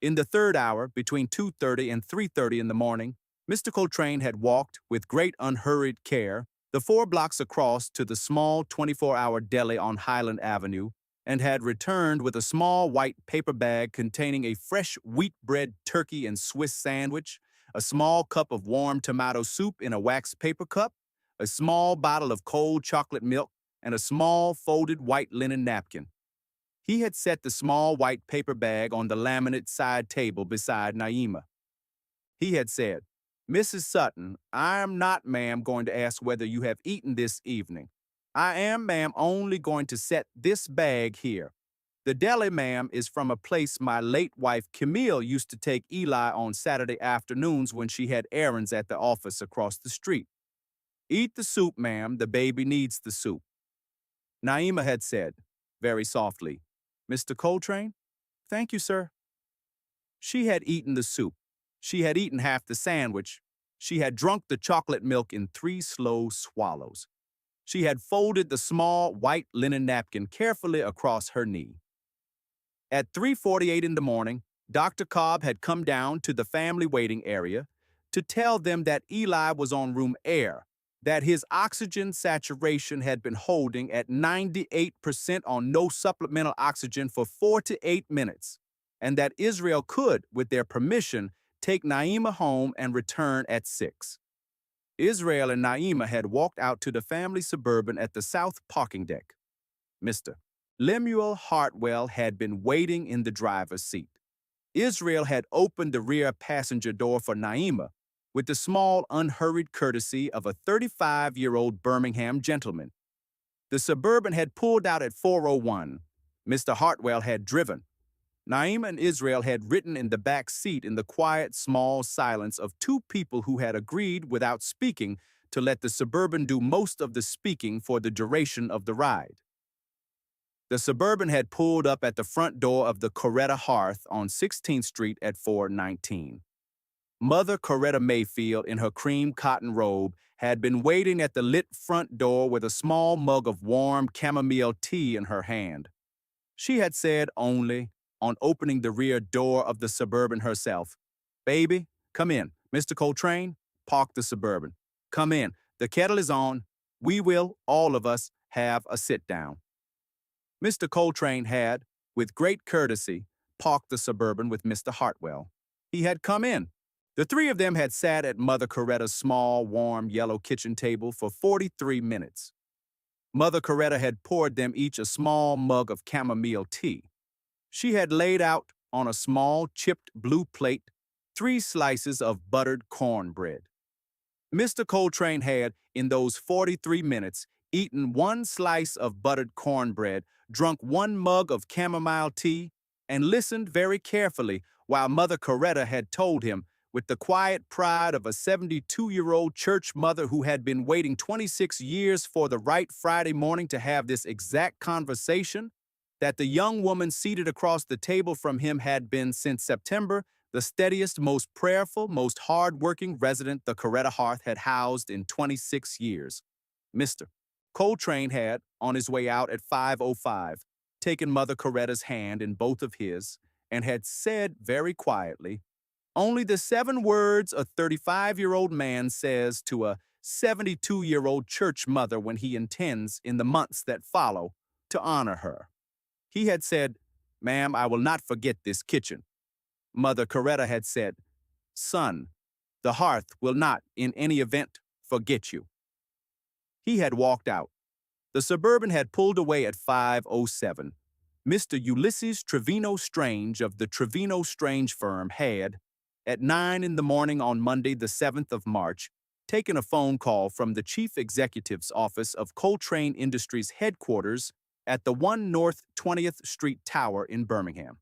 In the third hour, between 2:30 and 3:30 in the morning, Mr. Coltrane had walked, with great unhurried care, the 4 blocks across to the small 24-hour deli on Highland Avenue and had returned with a small white paper bag containing a fresh wheat bread turkey and Swiss sandwich, a small cup of warm tomato soup in a wax paper cup, a small bottle of cold chocolate milk, and a small folded white linen napkin. He had set the small white paper bag on the laminate side table beside Naima. He had said, Mrs. Sutton, I am not, ma'am, going to ask whether you have eaten this evening. I am, ma'am, only going to set this bag here. The deli, ma'am, is from a place my late wife Camille used to take Eli on Saturday afternoons when she had errands at the office across the street. Eat the soup, ma'am, the baby needs the soup. Naima had said, very softly, Mr. Coltrane? Thank you, sir. She had eaten the soup. She had eaten half the sandwich. She had drunk the chocolate milk in 3 slow swallows. She had folded the small white linen napkin carefully across her knee. At 3:48 in the morning, Dr. Cobb had come down to the family waiting area to tell them that Eli was on room air, that his oxygen saturation had been holding at 98% on no supplemental oxygen for 4 to 8 minutes, and that Israel could, with their permission, take Naima home and return at 6. Israel and Naima had walked out to the family suburban at the south parking deck. Mr. Lemuel Hartwell had been waiting in the driver's seat. Israel had opened the rear passenger door for Naima with the small, unhurried courtesy of a 35-year-old Birmingham gentleman. The suburban had pulled out at 4:01. Mr. Hartwell had driven. Naima and Israel had ridden in the back seat in the quiet, small silence of 2 people who had agreed, without speaking, to let the suburban do most of the speaking for the duration of the ride. The suburban had pulled up at the front door of the Coretta Hearth on 16th Street at 4:19. Mother Coretta Mayfield, in her cream cotton robe, had been waiting at the lit front door with a small mug of warm chamomile tea in her hand. She had said only, on opening the rear door of the suburban herself, Baby, come in. Mr. Coltrane, park the suburban. Come in. The kettle is on. We will, all of us, have a sit-down. Mr. Coltrane had, with great courtesy, parked the suburban with Mr. Hartwell. He had come in. The 3 of them had sat at Mother Coretta's small, warm, yellow kitchen table for 43 minutes. Mother Coretta had poured them each a small mug of chamomile tea. She had laid out on a small, chipped blue plate 3 slices of buttered cornbread. Mr. Coltrane had, in those 43 minutes, eaten 1 slice of buttered cornbread, drunk 1 mug of chamomile tea, and listened very carefully while Mother Coretta had told him, with the quiet pride of a 72-year-old church mother who had been waiting 26 years for the right Friday morning to have this exact conversation, that the young woman seated across the table from him had been, since September, the steadiest, most prayerful, most hard-working resident the Coretta Hearth had housed in 26 years. Mr. Coltrane had, on his way out at 5:05, taken Mother Coretta's hand in both of his and had said very quietly, only the 7 words a 35-year-old man says to a 72-year-old church mother when he intends, in the months that follow, to honor her. He had said, Ma'am, I will not forget this kitchen. Mother Coretta had said, Son, the hearth will not, in any event, forget you. He had walked out. The suburban had pulled away at 5:07. Mr. Ulysses Trevino Strange of the Trevino Strange firm had, at 9 in the morning on Monday the 7th of March, taken a phone call from the chief executive's office of Coltrane Industries headquarters at the 1 North 20th Street Tower in Birmingham.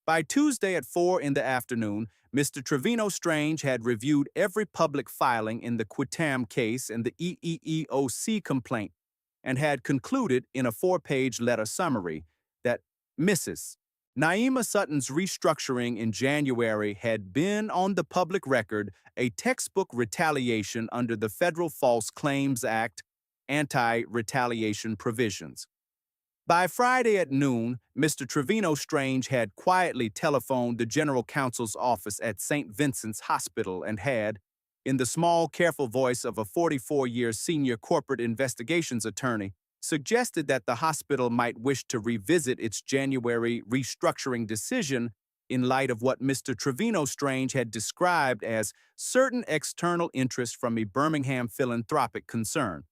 By Tuesday at 4 in the afternoon, Mr. Trevino Strange had reviewed every public filing in the Quitam case and the EEOC complaint and had concluded in a 4-page letter summary that Mrs. Naima Sutton's restructuring in January had been on the public record a textbook retaliation under the Federal False Claims Act anti-retaliation provisions. By Friday at noon, Mr. Trevino Strange had quietly telephoned the general counsel's office at St. Vincent's Hospital and had, in the small, careful voice of a 44-year senior corporate investigations attorney, suggested that the hospital might wish to revisit its January restructuring decision in light of what Mr. Trevino Strange had described as certain external interest from a Birmingham philanthropic concern.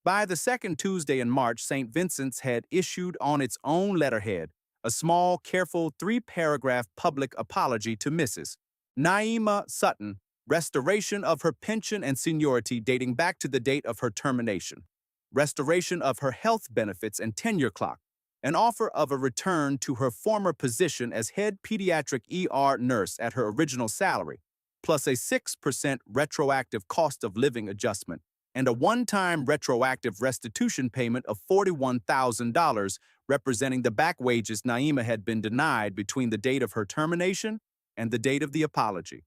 By the second Tuesday in March, St. Vincent's had issued on its own letterhead a small, careful 3-paragraph public apology to Mrs. Naima Sutton, restoration of her pension and seniority dating back to the date of her termination, restoration of her health benefits and tenure clock, an offer of a return to her former position as head pediatric ER nurse at her original salary, plus a 6% retroactive cost of living adjustment, and a one-time retroactive restitution payment of $41,000 representing the back wages Naima had been denied between the date of her termination and the date of the apology.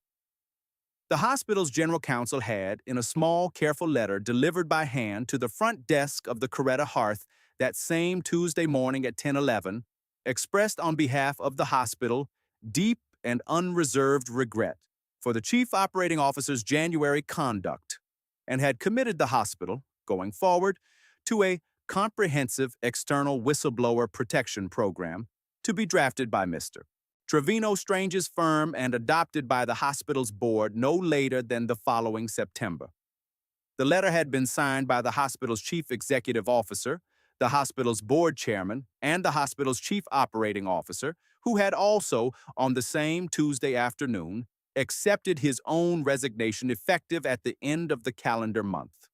The hospital's general counsel had, in a small, careful letter delivered by hand to the front desk of the Coretta Hearth that same Tuesday morning at 10:11, expressed on behalf of the hospital deep and unreserved regret for the chief operating officer's January conduct, and had committed the hospital, going forward, to a comprehensive external whistleblower protection program to be drafted by Mr. Trevino Strange's firm and adopted by the hospital's board no later than the following September. The letter had been signed by the hospital's chief executive officer, the hospital's board chairman, and the hospital's chief operating officer, who had also, on the same Tuesday afternoon, accepted his own resignation effective at the end of the calendar month.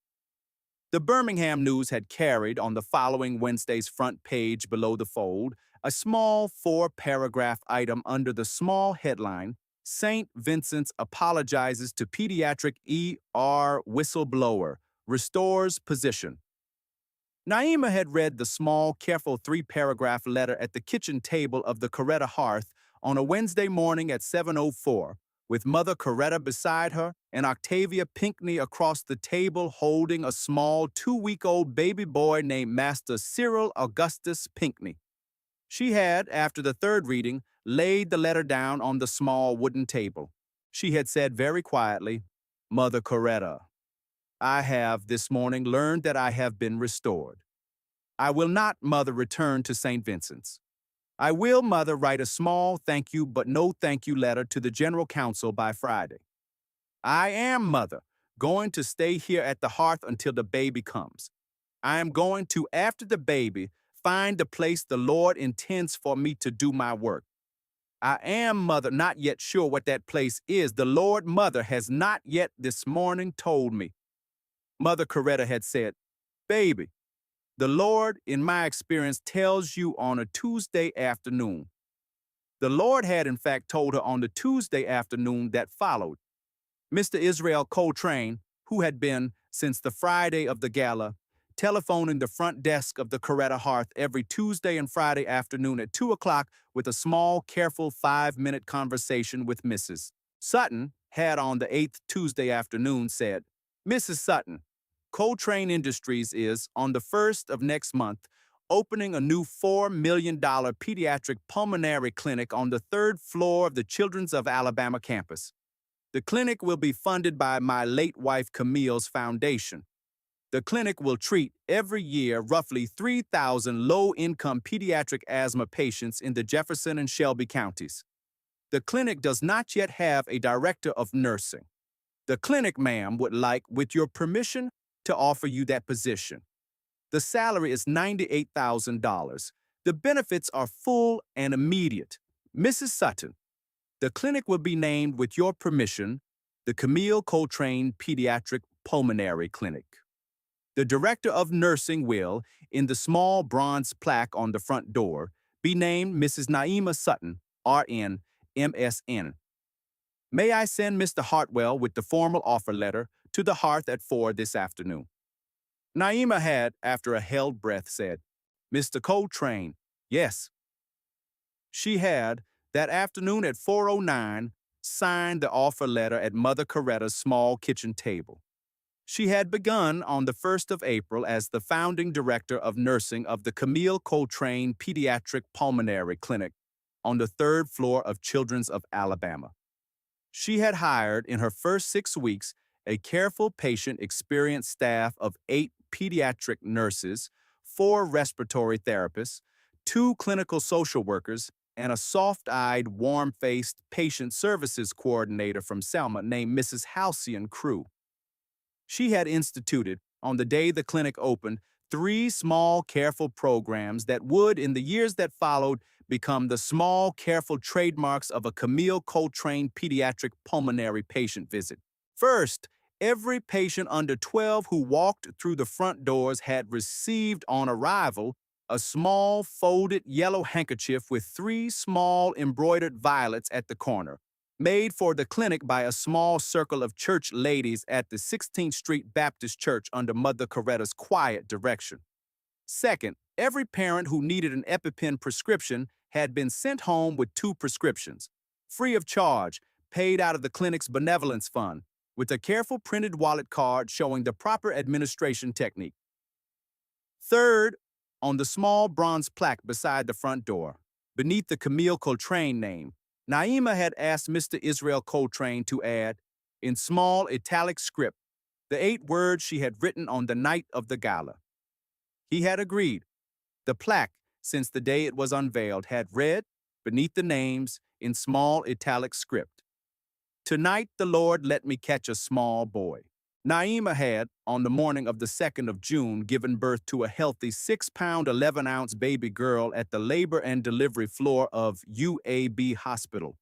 The Birmingham News had carried on the following Wednesday's front page below the fold a small 4-paragraph item under the small headline, St. Vincent's apologizes to pediatric ER whistleblower, restores position. Naima had read the small, careful 3-paragraph letter at the kitchen table of the Coretta Hearth on a Wednesday morning at 7:04, with Mother Coretta beside her and Octavia Pinckney across the table holding a small 2-week-old baby boy named Master Cyril Augustus Pinckney. She had, after the third reading, laid the letter down on the small wooden table. She had said very quietly, "Mother Coretta, I have this morning learned that I have been restored. I will not, Mother, return to St. Vincent's. I will, Mother, write a small thank you but no thank you letter to the General Counsel by Friday. I am, Mother, going to stay here at the hearth until the baby comes. I am going to, after the baby, find the place the Lord intends for me to do my work. I am, Mother, not yet sure what that place is. The Lord, Mother, has not yet this morning told me." Mother Coretta had said, "Baby, the Lord, in my experience, tells you on a Tuesday afternoon." The Lord had, in fact, told her on the Tuesday afternoon that followed. Mr. Israel Coltrane, who had been, since the Friday of the gala, telephoning the front desk of the Coretta Hearth every Tuesday and Friday afternoon at 2 o'clock with a small, careful 5-minute conversation with Mrs. Sutton, had on the 8th Tuesday afternoon said, "Mrs. Sutton, Coltrane Industries is, on the 1st of next month, opening a new $4 million pediatric pulmonary clinic on the 3rd floor of the Children's of Alabama campus. The clinic will be funded by my late wife Camille's foundation. The clinic will treat, every year, roughly 3,000 low-income pediatric asthma patients in the Jefferson and Shelby counties. The clinic does not yet have a director of nursing. The clinic, ma'am, would like, with your permission, to offer you that position. The salary is $98,000. The benefits are full and immediate. Mrs. Sutton, the clinic will be named, with your permission, the Camille Coltrane Pediatric Pulmonary Clinic. The director of nursing will, in the small bronze plaque on the front door, be named Mrs. Naima Sutton, RN, MSN. May I send Mr. Hartwell with the formal offer letter to the Hearth at 4 this afternoon? Naima had, after a held breath, said, Mr. Coltrane, yes. She had, that afternoon at 4:09, signed the offer letter at Mother Coretta's small kitchen table. She had begun on the 1st of April as the founding director of nursing of the Camille Coltrane Pediatric Pulmonary Clinic on the 3rd floor of Children's of Alabama. She had hired, in her first 6 weeks, a careful patient experienced staff of 8 pediatric nurses, 4 respiratory therapists, 2 clinical social workers, and a soft-eyed, warm-faced patient services coordinator from Selma named Mrs. Halcyon Crew. She had instituted, on the day the clinic opened, 3 small, careful programs that would, in the years that followed, become the small, careful trademarks of a Camille Coltrane pediatric pulmonary patient visit. First, every patient under 12 who walked through the front doors had received, on arrival, a small, folded yellow handkerchief with 3 small embroidered violets at the corner, made for the clinic by a small circle of church ladies at the 16th Street Baptist Church under Mother Coretta's quiet direction. Second, every parent who needed an EpiPen prescription had been sent home with 2 prescriptions, free of charge, paid out of the clinic's benevolence fund, with a careful printed wallet card showing the proper administration technique. Third, on the small bronze plaque beside the front door, beneath the Camille Coltrane name, Naima had asked Mr. Israel Coltrane to add, in small italic script, the 8 words she had written on the night of the gala. He had agreed. The plaque, since the day it was unveiled, had read, beneath the names, in small italic script, Tonight the Lord let me catch a small boy. Naima had, on the morning of the 2nd of June, given birth to a healthy 6-pound, 11-ounce baby girl at the labor and delivery floor of UAB Hospital.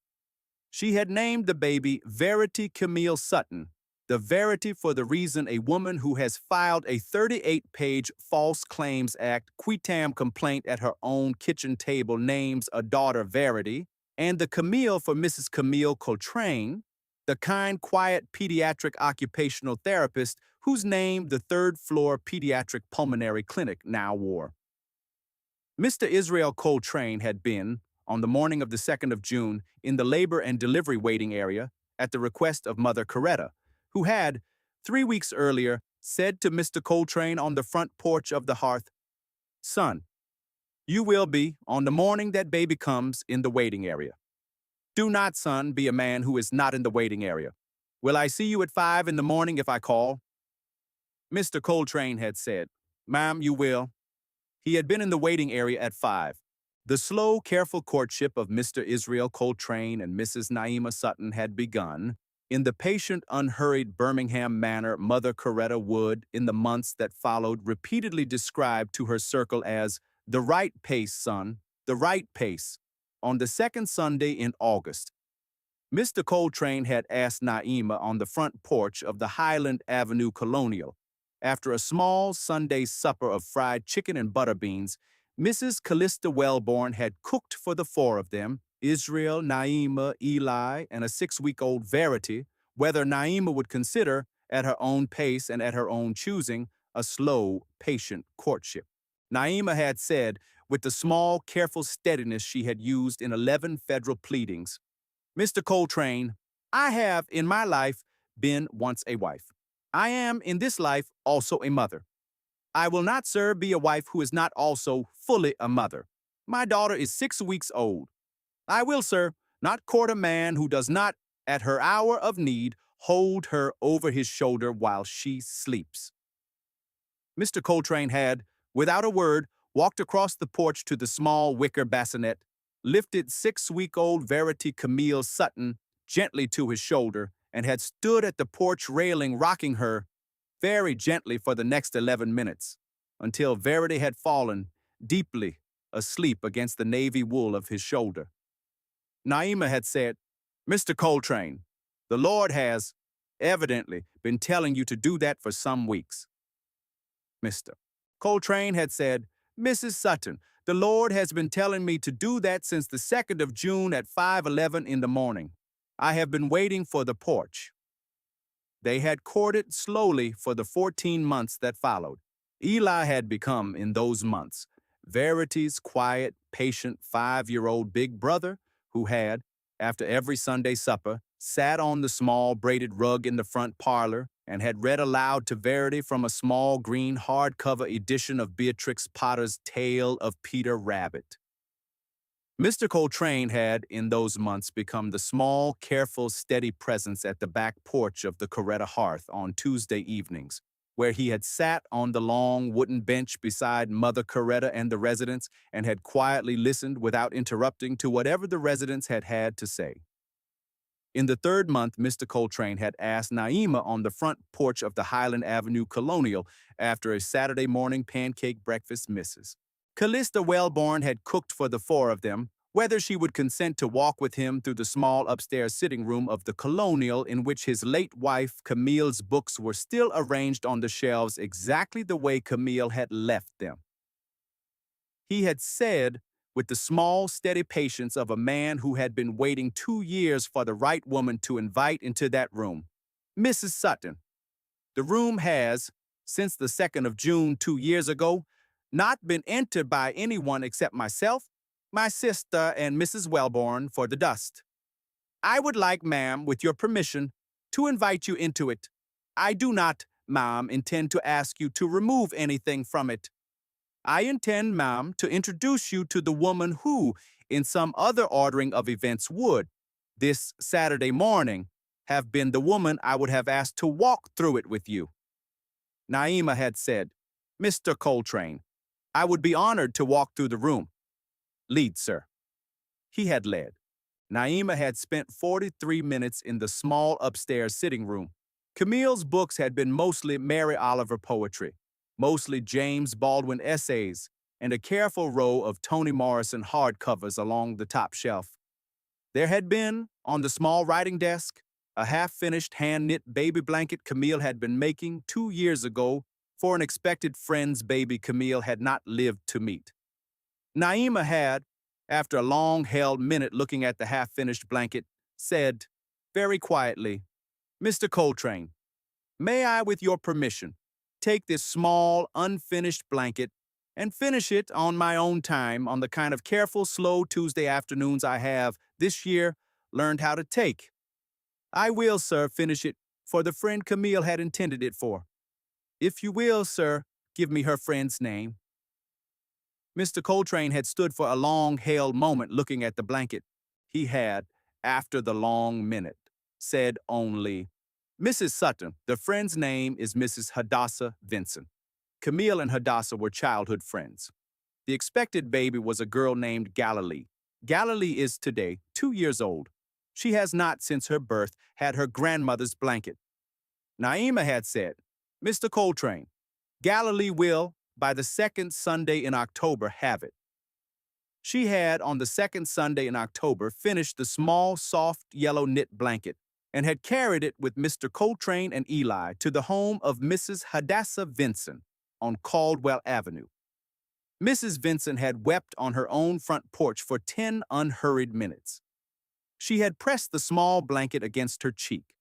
She had named the baby Verity Camille Sutton, the Verity for the reason a woman who has filed a 38-page False Claims Act quitam complaint at her own kitchen table names a daughter Verity, and the Camille for Mrs. Camille Coltrane, the kind, quiet pediatric occupational therapist whose name the 3rd floor pediatric pulmonary clinic now wore. Mr. Israel Coltrane had been, on the morning of the 2nd of June, in the labor and delivery waiting area at the request of Mother Coretta, who had, 3 weeks earlier, said to Mr. Coltrane on the front porch of the Hearth, Son, you will be, on the morning that baby comes, in the waiting area. Do not, son, be a man who is not in the waiting area. Will I see you at 5 in the morning if I call? Mr. Coltrane had said, Ma'am, you will. He had been in the waiting area at 5. The slow, careful courtship of Mr. Israel Coltrane and Mrs. Naima Sutton had begun, in the patient, unhurried Birmingham manner Mother Coretta would, in the months that followed, repeatedly describe to her circle as the right pace, son, the right pace, on the 2nd Sunday in August. Mr. Coltrane had asked Naima on the front porch of the Highland Avenue Colonial. After a small Sunday supper of fried chicken and butter beans, Mrs. Callista Wellborn had cooked for the 4 of them, Israel, Naima, Eli, and a 6-week-old Verity, whether Naima would consider, at her own pace and at her own choosing, a slow, patient courtship. Naima had said, with the small, careful steadiness she had used in 11 federal pleadings, Mr. Coltrane, I have, in my life, been once a wife. I am, in this life, also a mother. I will not, sir, be a wife who is not also fully a mother. My daughter is 6 weeks old. I will, sir, not court a man who does not, at her hour of need, hold her over his shoulder while she sleeps. Mr. Coltrane had, without a word, walked across the porch to the small wicker bassinet, lifted 6-week-old Verity Camille Sutton gently to his shoulder, and had stood at the porch railing rocking her very gently for the next 11 minutes, until Verity had fallen, deeply asleep against the navy wool of his shoulder. Naima had said, Mr. Coltrane, the Lord has, evidently been telling you to do that for some weeks. Mr. Coltrane had said, Mrs. Sutton, the Lord has been telling me to do that since the 2nd of June at 5:11 in the morning. I have been waiting for the porch. They had courted slowly for the 14 months that followed. Eli had become, in those months, Verity's quiet, patient 5-year-old big brother who had, after every Sunday supper, sat on the small braided rug in the front parlor and had read aloud to Verity from a small green hardcover edition of Beatrix Potter's Tale of Peter Rabbit. Mr. Coltrane had, in those months, become the small, careful, steady presence at the back porch of the Coretta hearth on Tuesday evenings, where he had sat on the long wooden bench beside Mother Coretta and the residents and had quietly listened without interrupting to whatever the residents had had to say. In the 3rd month, Mr. Coltrane had asked Naima on the front porch of the Highland Avenue Colonial after a Saturday morning pancake breakfast Mrs. Callista Wellborn had cooked for the 4 of them, whether she would consent to walk with him through the small upstairs sitting room of the Colonial in which his late wife Camille's books were still arranged on the shelves exactly the way Camille had left them. He had said, with the small, steady patience of a man who had been waiting 2 years for the right woman to invite into that room, Mrs. Sutton, the room has, since the 2nd of June 2 years ago, not been entered by anyone except myself, my sister, and Mrs. Wellborn for the dust. I would like, ma'am, with your permission, to invite you into it. I do not, ma'am, intend to ask you to remove anything from it. I intend, ma'am, to introduce you to the woman who, in some other ordering of events would, this Saturday morning, have been the woman I would have asked to walk through it with you. Naima had said, Mr. Coltrane, I would be honored to walk through the room. Lead, sir. He had led. Naima had spent 43 minutes in the small upstairs sitting room. Camille's books had been mostly Mary Oliver poetry, mostly James Baldwin essays, and a careful row of Toni Morrison hardcovers along the top shelf. There had been, on the small writing desk, a half-finished hand-knit baby blanket Camille had been making 2 years ago for an expected friend's baby Camille had not lived to meet. Naima had, after a long-held minute looking at the half-finished blanket, said, very quietly, Mr. Coltrane, may I, with your permission, take this small, unfinished blanket and finish it on my own time on the kind of careful, slow Tuesday afternoons I have, this year, learned how to take. I will, sir, finish it for the friend Camille had intended it for. If you will, sir, give me her friend's name. Mr. Coltrane had stood for a long-held moment looking at the blanket. He had, after the long minute, said only, Mrs. Sutton, the friend's name is Mrs. Hadassah Vinson. Camille and Hadassah were childhood friends. The expected baby was a girl named Galilee. Galilee is today 2 years old. She has not, since her birth, had her grandmother's blanket. Naima had said, Mr. Coltrane, Galilee will, by the 2nd Sunday in October, have it. She had, on the 2nd Sunday in October, finished the small, soft, yellow knit blanket and had carried it with Mr. Coltrane and Eli to the home of Mrs. Hadassah Vinson on Caldwell Avenue. Mrs. Vinson had wept on her own front porch for 10 unhurried minutes. She had pressed the small blanket against her cheek.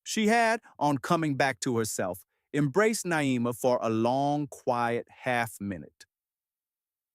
She had, on coming back to herself, embraced Naima for a long, quiet half-minute.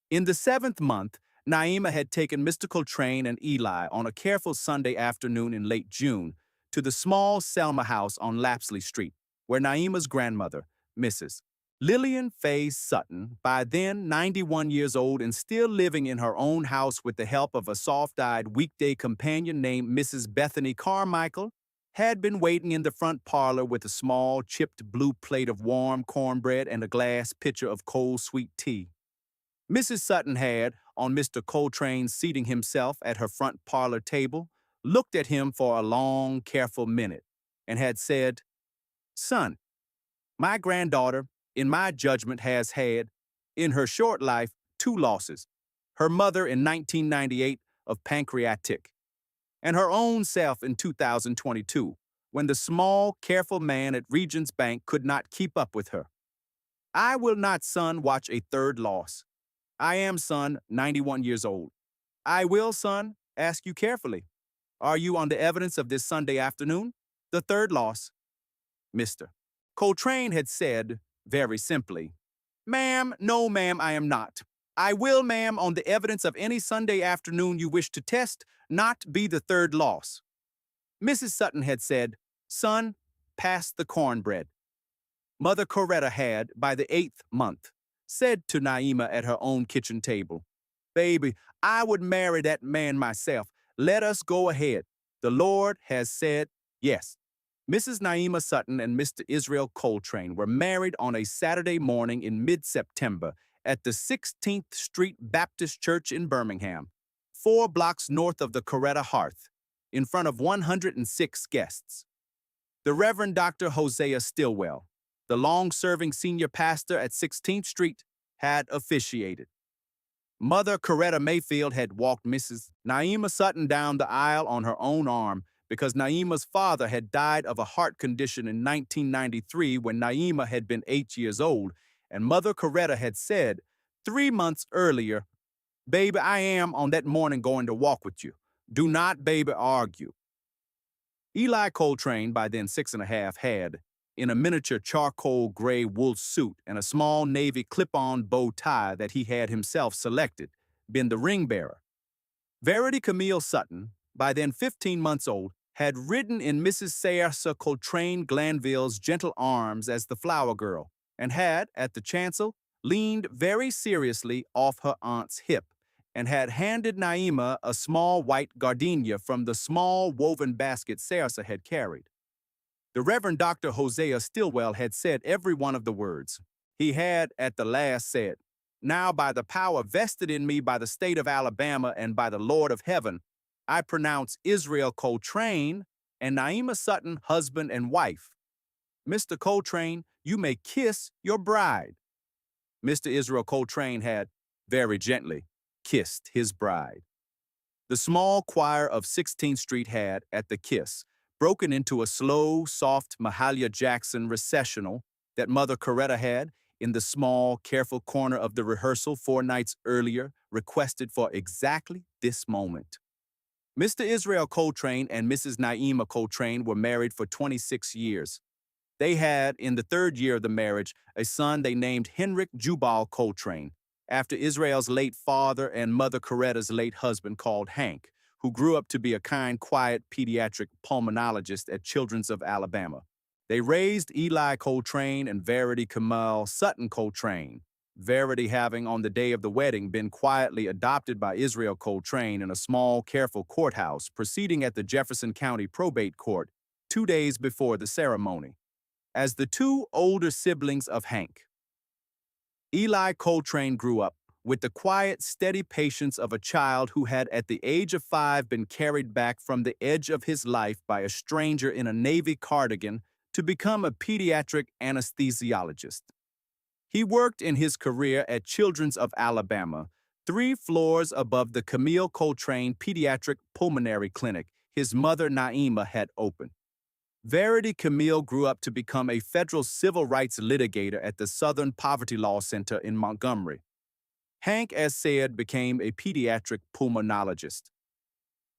In the 7th month, Naima had taken Mr. Coltrane and Eli on a careful Sunday afternoon in late June to the small Selma house on Lapsley Street, where Naima's grandmother, Mrs. Lillian Fay Sutton, by then 91 years old and still living in her own house with the help of a soft-eyed weekday companion named Mrs. Bethany Carmichael, had been waiting in the front parlor with a small, chipped blue plate of warm cornbread and a glass pitcher of cold sweet tea. Mrs. Sutton had, on Mr. Coltrane seating himself at her front parlor table, looked at him for a long, careful minute, and had said, Son, my granddaughter, in my judgment, has had, in her short life, 2 losses. Her mother in 1998 of pancreatic, and her own self in 2022, when the small, careful man at Regent's Bank could not keep up with her. I will not, son, watch a third loss. I am, son, 91 years old. I will, son, ask you carefully. Are you on the evidence of this Sunday afternoon? The third loss. Mr. Coltrane had said, very simply, "Ma'am, no, ma'am, I am not. I will, ma'am, on the evidence of any Sunday afternoon you wish to test, not be the third loss." Mrs. Sutton had said, "Son, pass the cornbread." Mother Coretta had, by the 8th month, said to Naima at her own kitchen table, "Baby, I would marry that man myself. Let us go ahead. The Lord has said yes." Mrs. Naima Sutton and Mr. Israel Coltrane were married on a Saturday morning in mid-September at the 16th Street Baptist Church in Birmingham, 4 blocks north of the Coretta Hearth, in front of 106 guests. The Reverend Dr. Hosea Stillwell, the long-serving senior pastor at 16th Street, had officiated. Mother Coretta Mayfield had walked Mrs. Naima Sutton down the aisle on her own arm because Naima's father had died of a heart condition in 1993 when Naima had been 8 years old, and Mother Coretta had said 3 months earlier, "Baby, I am on that morning going to walk with you. Do not, baby, argue." Eli Coltrane, by then 6.5, had, in a miniature charcoal gray wool suit and a small navy clip-on bow tie that he had himself selected, been the ring bearer. Verity Camille Sutton, by then 15 months old, had ridden in Mrs. Sayre Coltrane Glanville's gentle arms as the flower girl, and had, at the chancel, leaned very seriously off her aunt's hip, and had handed Naima a small white gardenia from the small woven basket Sarsa had carried. The Reverend Dr. Hosea Stillwell had said every one of the words. He had, at the last, said, "Now by the power vested in me by the state of Alabama and by the Lord of heaven, I pronounce Israel Coltrane and Naima Sutton husband and wife. Mr. Coltrane, you may kiss your bride." Mr. Israel Coltrane had, very gently, kissed his bride. The small choir of 16th Street had, at the kiss, broken into a slow, soft Mahalia Jackson recessional that Mother Coretta had, in the small, careful corner of the rehearsal 4 nights earlier, requested for exactly this moment. Mr. Israel Coltrane and Mrs. Naima Coltrane were married for 26 years. They had, in the 3rd year of the marriage, a son they named Henrik Jubal Coltrane, after Israel's late father and Mother Coretta's late husband called Hank, who grew up to be a kind, quiet pediatric pulmonologist at Children's of Alabama. They raised Eli Coltrane and Verity Camille Sutton Coltrane, Verity having, on the day of the wedding, been quietly adopted by Israel Coltrane in a small, careful courthouse proceeding at the Jefferson County Probate Court 2 days before the ceremony, as the 2 older siblings of Hank. Eli Coltrane grew up with the quiet, steady patience of a child who had at the age of 5 been carried back from the edge of his life by a stranger in a navy cardigan to become a pediatric anesthesiologist. He worked in his career at Children's of Alabama, 3 floors above the Camille Coltrane Pediatric Pulmonary Clinic his mother Naima had opened. Verity Camille grew up to become a federal civil rights litigator at the Southern Poverty Law Center in Montgomery. Hank, as said, became a pediatric pulmonologist.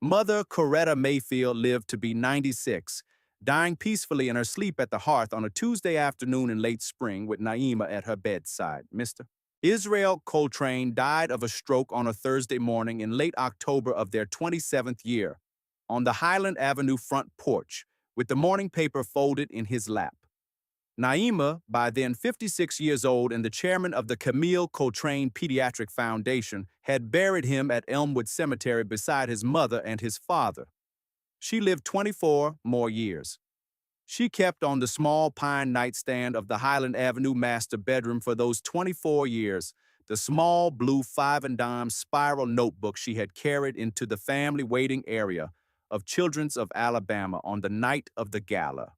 Mother Coretta Mayfield lived to be 96, dying peacefully in her sleep at the hearth on a Tuesday afternoon in late spring with Naima at her bedside. Mr. Israel Coltrane died of a stroke on a Thursday morning in late October of their 27th year, on the Highland Avenue front porch, with the morning paper folded in his lap. Naima, by then 56 years old and the chairman of the Camille Coltrane Pediatric Foundation, had buried him at Elmwood Cemetery beside his mother and his father. She lived 24 more years. She kept on the small pine nightstand of the Highland Avenue master bedroom for those 24 years, the small blue 5-and-dime spiral notebook she had carried into the family waiting area of Children's of Alabama on the night of the gala.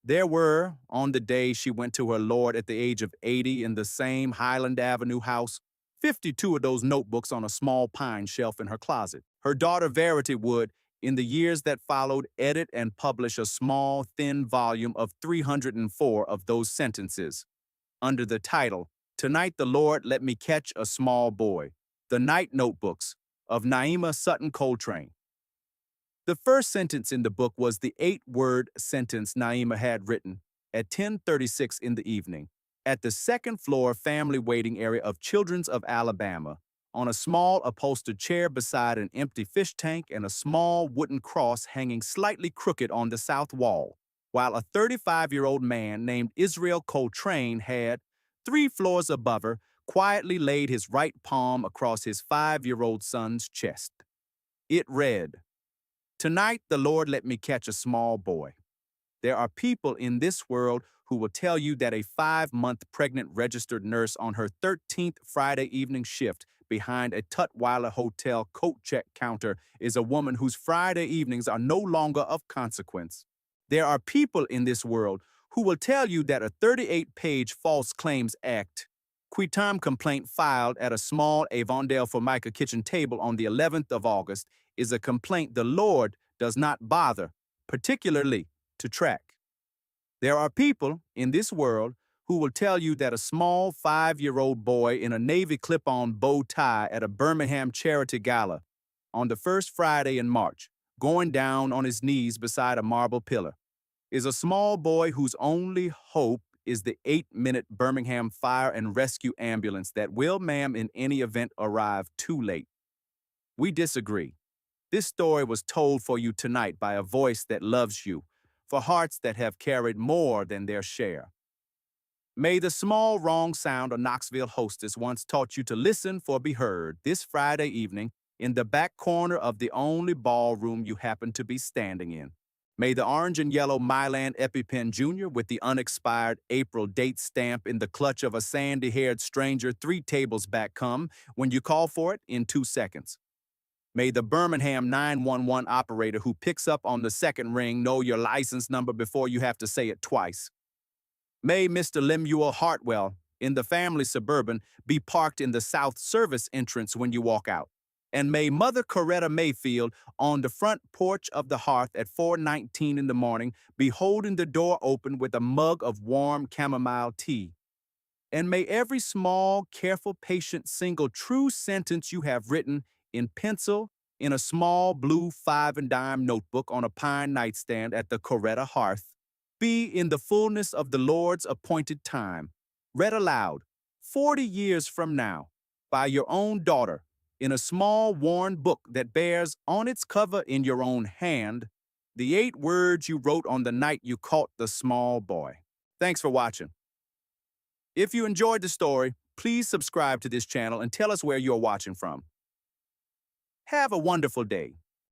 There were, on the day she went to her Lord at the age of 80 in the same Highland Avenue house, 52 of those notebooks on a small pine shelf in her closet. Her daughter Verity would, In the years that followed, edit and publish a small, thin volume of 304 of those sentences, under the title, Tonight the Lord Let Me Catch a Small Boy, The Night Notebooks of Naima Sutton Coltrane. The first sentence in the book was the 8-word sentence Naima had written at 10:36 in the evening at the second-floor family waiting area of Children's of Alabama, on a small upholstered chair beside an empty fish tank and a small wooden cross hanging slightly crooked on the south wall, while a 35-year-old man named Israel Coltrane had, 3 floors above her, quietly laid his right palm across his 5-year-old son's chest. It read, Tonight the Lord let me catch a small boy. There are people in this world who will tell you that a 5-month pregnant registered nurse on her 13th Friday evening shift behind a Tutwiler hotel coat check counter is a woman whose Friday evenings are no longer of consequence. There are people in this world who will tell you that a 38-page False Claims Act quitam complaint filed at a small Avondale Formica kitchen table on the 11th of August is a complaint the Lord does not bother, particularly, to track. There are people in this world who will tell you that a small 5-year-old boy in a navy clip-on bow tie at a Birmingham charity gala on the first Friday in March, going down on his knees beside a marble pillar, is a small boy whose only hope is the 8-minute Birmingham fire and rescue ambulance that will, ma'am, in any event arrive too late. We disagree. This story was told for you tonight by a voice that loves you, for hearts that have carried more than their share. May the small wrong sound a Knoxville hostess once taught you to listen for be heard this Friday evening in the back corner of the only ballroom you happen to be standing in. May the orange and yellow Mylan EpiPen Jr. with the unexpired April date stamp in the clutch of a sandy-haired stranger 3 tables back come when you call for it in 2 seconds. May the Birmingham 911 operator who picks up on the second ring know your license number before you have to say it twice. May Mr. Lemuel Hartwell, in the family Suburban, be parked in the South Service entrance when you walk out. And may Mother Coretta Mayfield, on the front porch of the hearth at 4:19 in the morning, be holding the door open with a mug of warm chamomile tea. And may every small, careful, patient, single, true sentence you have written in pencil in a small blue 5-and-dime notebook on a pine nightstand at the Coretta hearth be in the fullness of the Lord's appointed time, read aloud 40 years from now by your own daughter in a small worn book that bears on its cover in your own hand the 8 words you wrote on the night you caught the small boy. Thanks for watching. If you enjoyed the story, please subscribe to this channel and tell us where you're watching from. Have a wonderful day.